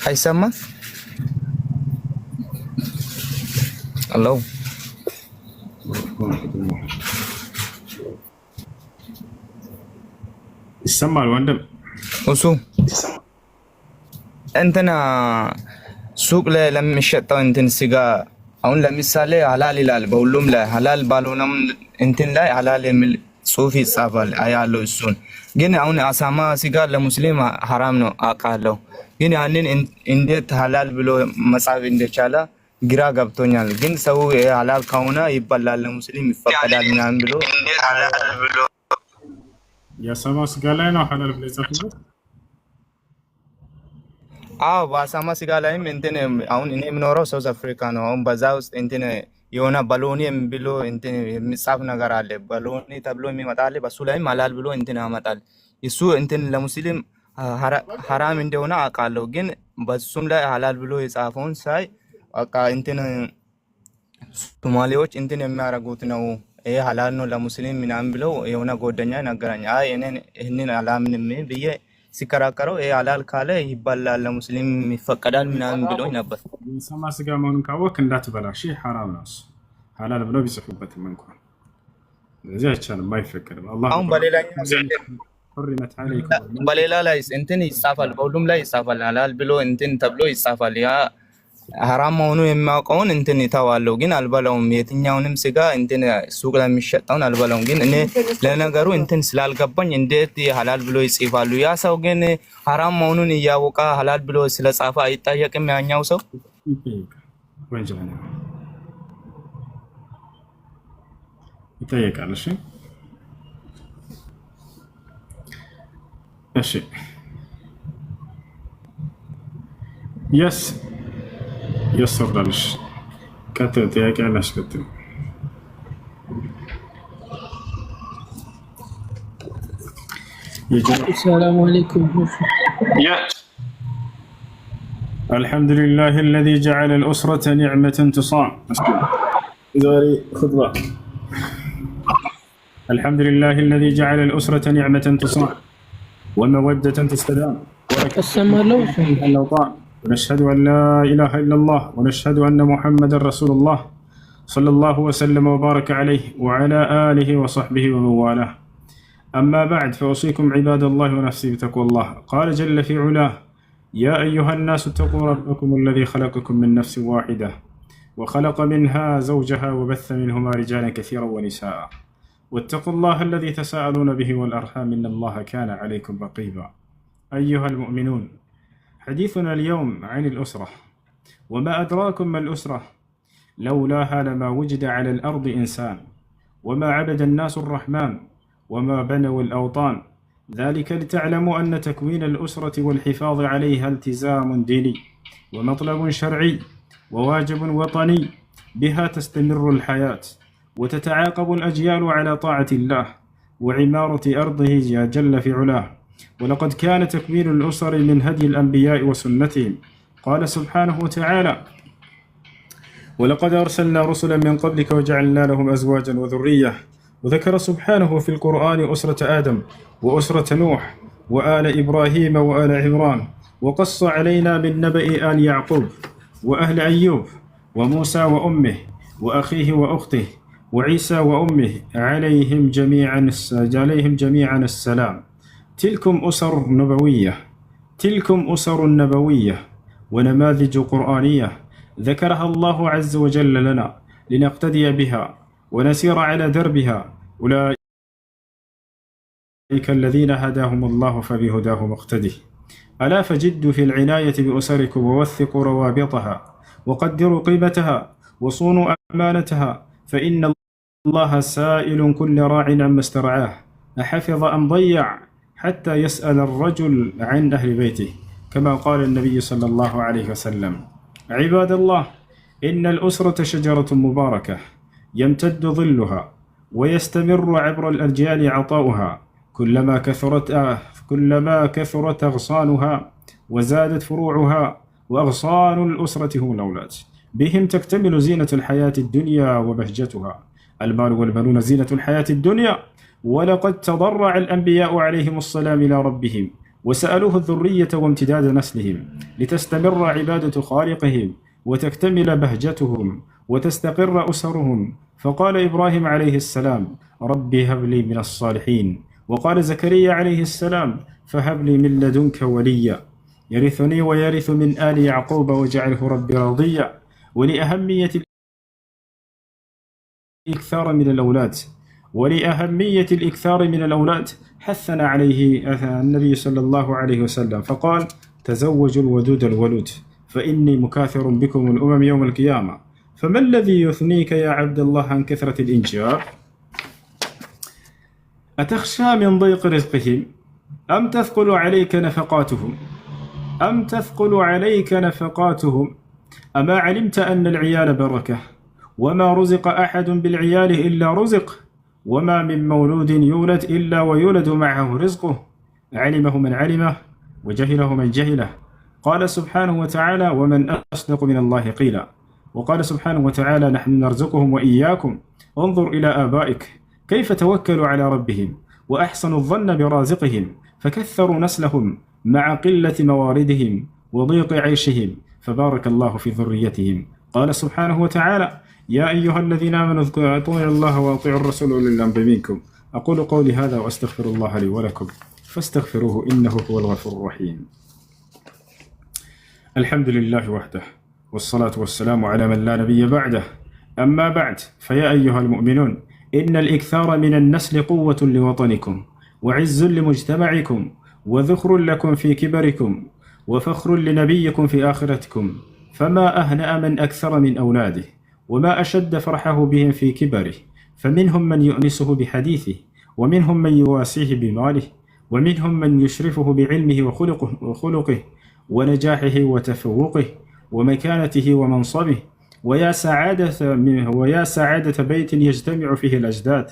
አይሰማም? ሄሎ ይሰማል ወንድም? እሱ እንትና ሱቅ ላይ ለሚሸጠው እንትን ስጋ አሁን ለምሳሌ ሐላል ይላል፣ በሁሉም ላይ ሐላል ባልሆነም እንትን ላይ ሐላል የሚል ጽሑፍ ይጻፋል አያለው። እሱን ግን አሁን አሳማ ስጋ ለሙስሊም ሐራም ነው አውቃለሁ። ግን ያንን እንዴት ሐላል ብሎ መጻፍ እንደቻለ ግራ ገብቶኛል። ግን ሰው ሐላል ከሆነ ይበላል ለሙስሊም ይፈቀዳል ምናምን ብሎ እንዴት ሐላል ብሎ የአሳማ ስጋ ላይ ነው ሐላል ብሎ የጻፉበት? አዎ በአሳማ ስጋ ላይም እንትን አሁን እኔ የምኖረው ሳውዝ አፍሪካ ነው። አሁን በዛ ውስጥ እንትን የሆነ ባሎኒ ብሎ እንትን የሚጻፍ ነገር አለ። ባሎኒ ተብሎ የሚመጣል በሱ ላይም ሐላል ብሎ እንትን ያመጣል። እሱ እንትን ለሙስሊም ሐራም እንደሆነ አውቃለሁ። ግን በሱም ላይ ሐላል ብሎ የጻፈውን ሳይ በቃ እንትን ሶማሌዎች እንትን የሚያደርጉት ነው ይሄ ሐላል ነው ለሙስሊም ምናምን ብለው የሆነ ጓደኛ ነገረኝ። አይ እኔን ይሄንን አላምንም ብዬ ሲከራከረው ይሄ ሐላል ካለ ይበላል ለሙስሊም ይፈቀዳል ምናምን ብሎኝ ነበር። የአሳማ ስጋ መሆኑን ካወቅ እንዳትበላ። እሺ ሐራም ነው እሱ ሐላል ብለው ቢጽፉበትም እንኳን ስለዚህ አይቻልም፣ አይፈቀድም። አሁን በሌላ ላይ እንትን ይጻፋል፣ በሁሉም ላይ ይጻፋል ሐላል ብሎ እንትን ተብሎ ይጻፋል። ያ ሐራም መሆኑ የሚያውቀውን እንትን ይተዋለሁ፣ ግን አልበላውም። የትኛውንም ስጋ እንትን ሱቅ ለሚሸጠውን አልበላውም። ግን እኔ ለነገሩ እንትን ስላልገባኝ እንዴት ሐላል ብሎ ይጽፋሉ? ያ ሰው ግን ሐራም መሆኑን እያወቀ ሐላል ብሎ ስለጻፈ አይጠየቅም? ያኛው ሰው ይጠየቃል። እሺ እሺ የስ ወርዳለሽ። ቀጥል፣ ጥያቄ አለሽ? ቀጥል። السلام عليكم. الحمد لله الذي جعل الأسرة نعمة تصام. خطبة. الحمد لله الذي جعل الأسرة نعمة تصام ومودة تستدام ورحمة ونشهد أن لا إله إلا الله ونشهد أن محمدا رسول الله صلى الله وسلم وبارك عليه وعلى آله وصحبه ومن والاه. أما بعد فأوصيكم عباد الله ونفسي بتقوى الله. قال جل في علاه: يا أيها الناس اتقوا ربكم الذي خلقكم من نفس واحدة وخلق منها زوجها وبث منهما رجالا كثيرا ونساء واتقوا الله الذي تساءلون به والأرحام إن الله كان عليكم رقيبا. أيها المؤمنون، حديثنا اليوم عن الأسرة، وما أدراكم ما الأسرة؟ لولاها لما وجد على الأرض إنسان، وما عبد الناس الرحمن، وما بنوا الأوطان. ذلك لتعلموا أن تكوين الأسرة والحفاظ عليها التزام ديني ومطلب شرعي وواجب وطني، بها تستمر الحياة وتتعاقب الأجيال على طاعة الله وعمارة أرضه جل في علاه. ولقد كان تكوين الأسر من هدي الأنبياء وسنتهم. قال سبحانه وتعالى: ولقد أرسلنا رسلا من قبلك وجعلنا لهم أزواجا وذرية. وذكر سبحانه في القرآن أسرة آدم وأسرة نوح وآل إبراهيم وآل عمران، وقص علينا من نبأ آل يعقوب وأهل أيوب وموسى وأمه وأخيه وأخته وعيسى وأمه عليهم جميعا السلام. تلكم أسر نبوية ونماذج قرآنية ذكرها الله عز وجل لنا لنقتدي بها ونسير على دربها. أولئك الذين هداهم الله فبهداه مقتدي. ألا فجدوا في العناية بأسركم ووثقوا روابطها وقدروا قيمتها وصونوا أمانتها، فإن الله سائل كل راع عما استرعاه أحفظ أم ضيع، حتى يسأل الرجل عن أهل بيته، كما قال النبي صلى الله عليه وسلم. عباد الله، إن الأسرة شجرة مباركة يمتد ظلها ويستمر عبر الأجيال عطاؤها، كلما كثرت أغصانها وزادت فروعها، وأغصان الأسرة هم الأولاد، بهم تكتمل زينة الحياة الدنيا وبهجتها. المال والبنون زينة الحياة الدنيا، ولقد تضرع الأنبياء عليهم السلام إلى ربهم وسألوه الذرية وامتداد نسلهم لتستمر عبادة خالقهم وتكتمل بهجتهم وتستقر أسرهم. فقال إبراهيم عليه السلام: ربي هب لي من الصالحين. وقال زكريا عليه السلام: فهب لي من لدنك وليا يرثني ويرث من آل يعقوب واجعله ربي رضيا. ولأهمية الإكثار من الأولاد حثنا عليه النبي صلى الله عليه وسلم، فقال: تزوجوا الودود الولود فإني مكاثر بكم الأمم يوم القيامة. فما الذي يثنيك يا عبد الله عن كثرة الإنجاب؟ أتخشى من ضيق رزقهم أم تثقل عليك نفقاتهم؟ أما علمت أن العيال بركة، وما رزق أحد بالعيال إلا رزق، وما من مولود يولد إلا ويولد معه رزقه، علمه من علمه وجهله من جهله. قال سبحانه وتعالى: ومن أصدق من الله قيلا. وقال سبحانه وتعالى: نحن نرزقهم وإياكم، انظر إلى آبائك كيف توكلوا على ربهم وأحسنوا الظن برازقهم، فكثروا نسلهم مع قلة مواردهم وضيق عيشهم، فبارك الله في ذريتهم. قال سبحانه وتعالى: يا أيها الذين آمنوا اطيعوا الله وأطيعوا الرسول وأولي الأمر منكم. أقول قولي هذا وأستغفر الله لي ولكم فاستغفروه إنه هو الغفور الرحيم. الحمد لله وحده والصلاة والسلام على من لا نبي بعده. أما بعد، فيا أيها المؤمنون، إن الإكثار من النسل قوة لوطنكم وعز لمجتمعكم وذخر لكم في كبركم وفخر لنبيكم في آخرتكم. فما أهنأ من أكثر من أولاده، وما أشد فرحه بهم في كبره. فمنهم من يؤنسه بحديثه، ومنهم من يواسيه بماله، ومنهم من يشرفه بعلمه وخلقه ونجاحه وتفوقه ومكانته ومنصبه. ويا سعادة بيت يجتمع فيه الأجداد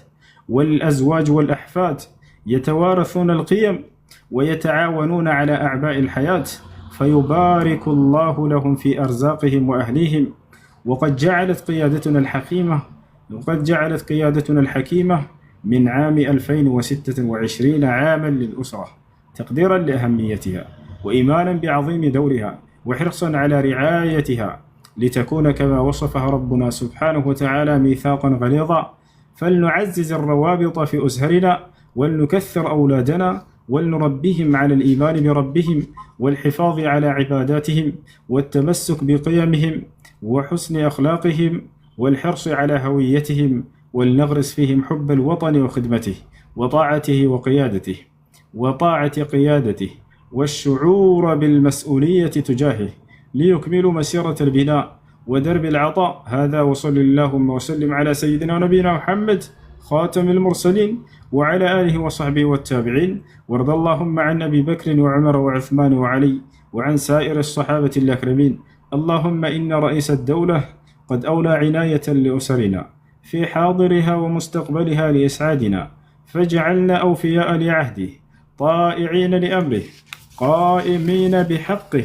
والأزواج والأحفاد، يتوارثون القيم ويتعاونون على أعباء الحياة، فيبارك الله لهم في أرزاقهم وأهليهم. وقد جعلت قيادتنا الحكيمة من عام 2026 عاما للأسرة، تقديرا لأهميتها وإيمانا بعظيم دورها وحرصا على رعايتها، لتكون كما وصفها ربنا سبحانه وتعالى ميثاقا غليظا. فلنعزز الروابط في أزهرنا، ولنكثر أولادنا، ولنربيهم على الإيمان بربهم والحفاظ على عباداتهم والتمسك بقيمهم وحسن أخلاقهم والحرص على هويتهم، ولنغرس فيهم حب الوطن وخدمته وطاعة قيادته والشعور بالمسؤولية تجاهه، ليكملوا مسيرة البناء ودرب العطاء. هذا، وصل اللهم وسلم على سيدنا ونبينا محمد خاتم المرسلين وعلى آله وصحبه والتابعين. وارض اللهم عن أبي بكر وعمر وعثمان وعلي وعن سائر الصحابة الأكرمين. اللهم إن رئيس الدولة قد أولى عناية لأسرنا في حاضرها ومستقبلها لإسعادنا، فاجعلنا أوفياء لعهده طائعين لأمره قائمين بحقه.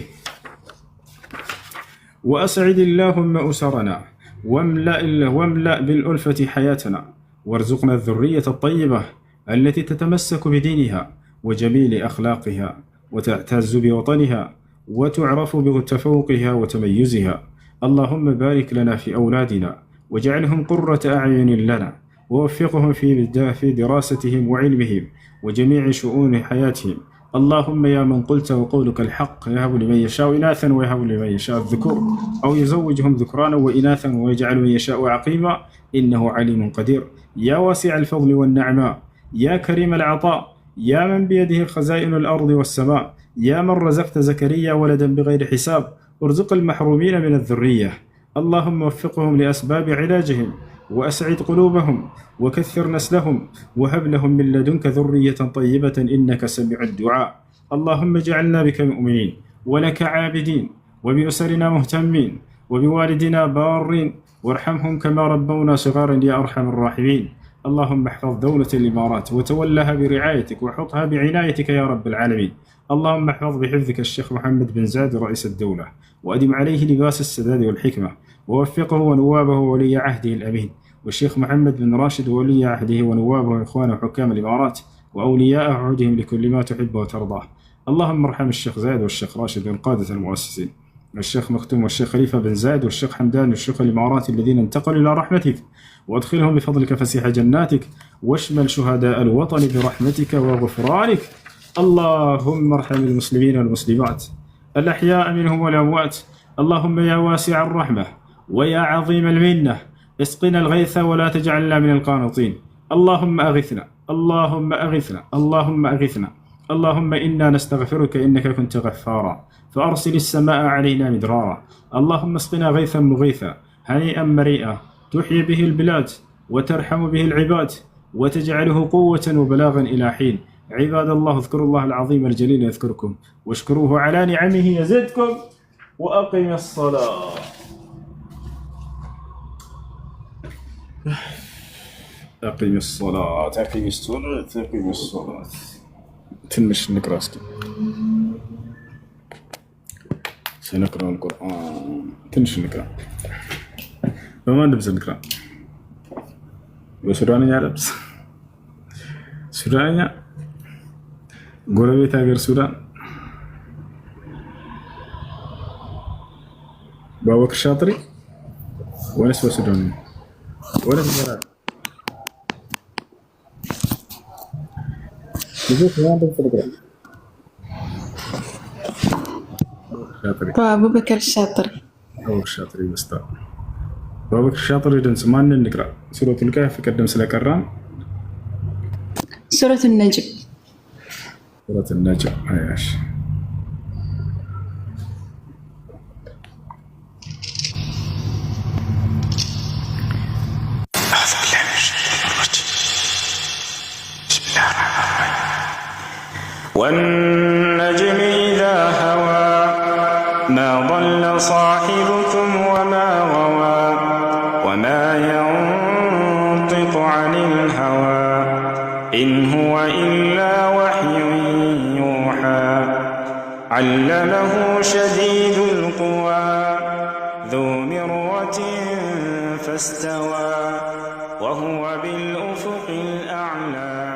وأسعد اللهم أسرنا واملأ بالألفة حياتنا، وارزقنا الذرية الطيبة التي تتمسك بدينها وجميل أخلاقها وتعتز بوطنها وتعرف بتفوقها وتميزها. اللهم بارك لنا في أولادنا واجعلهم قرة أعين لنا، ووفقهم في دراستهم وعلمهم وجميع شؤون حياتهم. اللهم يا من قلت وقولك الحق، يهب لمن يشاء إناثا ويهب لمن يشاء الذكور، أو يزوجهم ذكرانا وإناثا ويجعل من يشاء عقيما، إنه عليم قدير. يا واسع الفضل والنعماء، يا كريم العطاء، يا من بيده خزائن الأرض والسماء، يا من رزقت زكريا ولدا بغير حساب، ارزق المحرومين من الذرية. اللهم وفقهم لأسباب علاجهم، وأسعد قلوبهم، وكثر نسلهم، وهب لهم من لدنك ذرية طيبة إنك سميع الدعاء. اللهم اجعلنا بك مؤمنين ولك عابدين، وبأسرنا مهتمين، وبوالدنا بارين، وارحمهم كما ربونا صغارا يا أرحم الراحمين. اللهم احفظ دولة الإمارات وتولها برعايتك وحطها بعنايتك يا رب العالمين. اللهم احفظ بحفظك الشيخ محمد بن زايد رئيس الدولة، وأدم عليه لباس السداد والحكمة، ووفقه ونوابه وولي عهده الأمين، والشيخ محمد بن راشد وولي عهده ونوابه وإخوانه حكام الإمارات وأولياء عهودهم لكل ما تحب وترضاه. اللهم ارحم الشيخ زايد والشيخ راشد والقادة المؤسسين، والشيخ مختوم والشيخ خليفة بن زايد والشيخ حمدان والشيخ الإمارات الذين انتقلوا إلى رحمتك، وادخلهم بفضلك فسيح جناتك، واشمل شهداء الوطن برحمتك وغفرانك. اللهم ارحم المسلمين والمسلمات الأحياء منهم والأموات. اللهم يا واسع الرحمة ويا عظيم المنة، اسقنا الغيث ولا تجعلنا من القانطين. اللهم أغثنا، اللهم أغثنا، اللهم أغثنا. اللهم إنا نستغفرك إنك كنت غفارا، فأرسل السماء علينا مدرارا. اللهم اسقنا غيثا مغيثا هنيئا مريئا، تحيي به البلاد وترحم به العباد، وتجعله قوة وبلاغا إلى حين. عباد الله، اذكروا الله العظيم الجليل يذكركم، واشكروه على نعمه يزدكم، وأقم الصلاة. أقم الصلاة، أقم الصلاة، أقم الصلاة. تنمش نقرأ سنقرأ القرآن، تنش نقرأ بما نبز نقرأ بسودانيا لبس سودانيا ጎረቤት ሀገር ሱዳን በአቡበክር ሻጥሪ ወይስ በሱዳን ወይስ በራራ በአቡበክር ሻጥሪ أبوك الشاطر يبسطا أبوك الشاطر يدنس ما نقرأ سورة الكهف قدم سلكران سورة النجم. سورة النجم عايش. والنجم إذا هوى ما ضل صاحبكم وما غوى وما ينطق عن الهوى إن هو إلا وحي يوحى علمه شديد القوى ذو مرة فاستوى وهو بالأفق الأعلى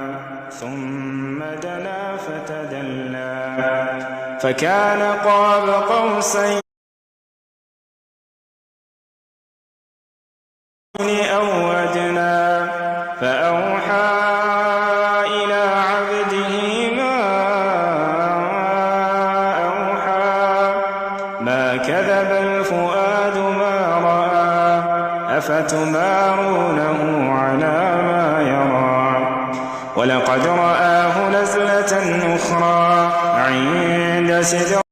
ثم دنا فتدلى فكان قاب قوسين أو أدنى فأوحى إلى عبده ما أوحى ما كذب الفؤاد ما رأى أفتمارونه على ما يرى ولقد رآه نزلة أخرى عند سدرة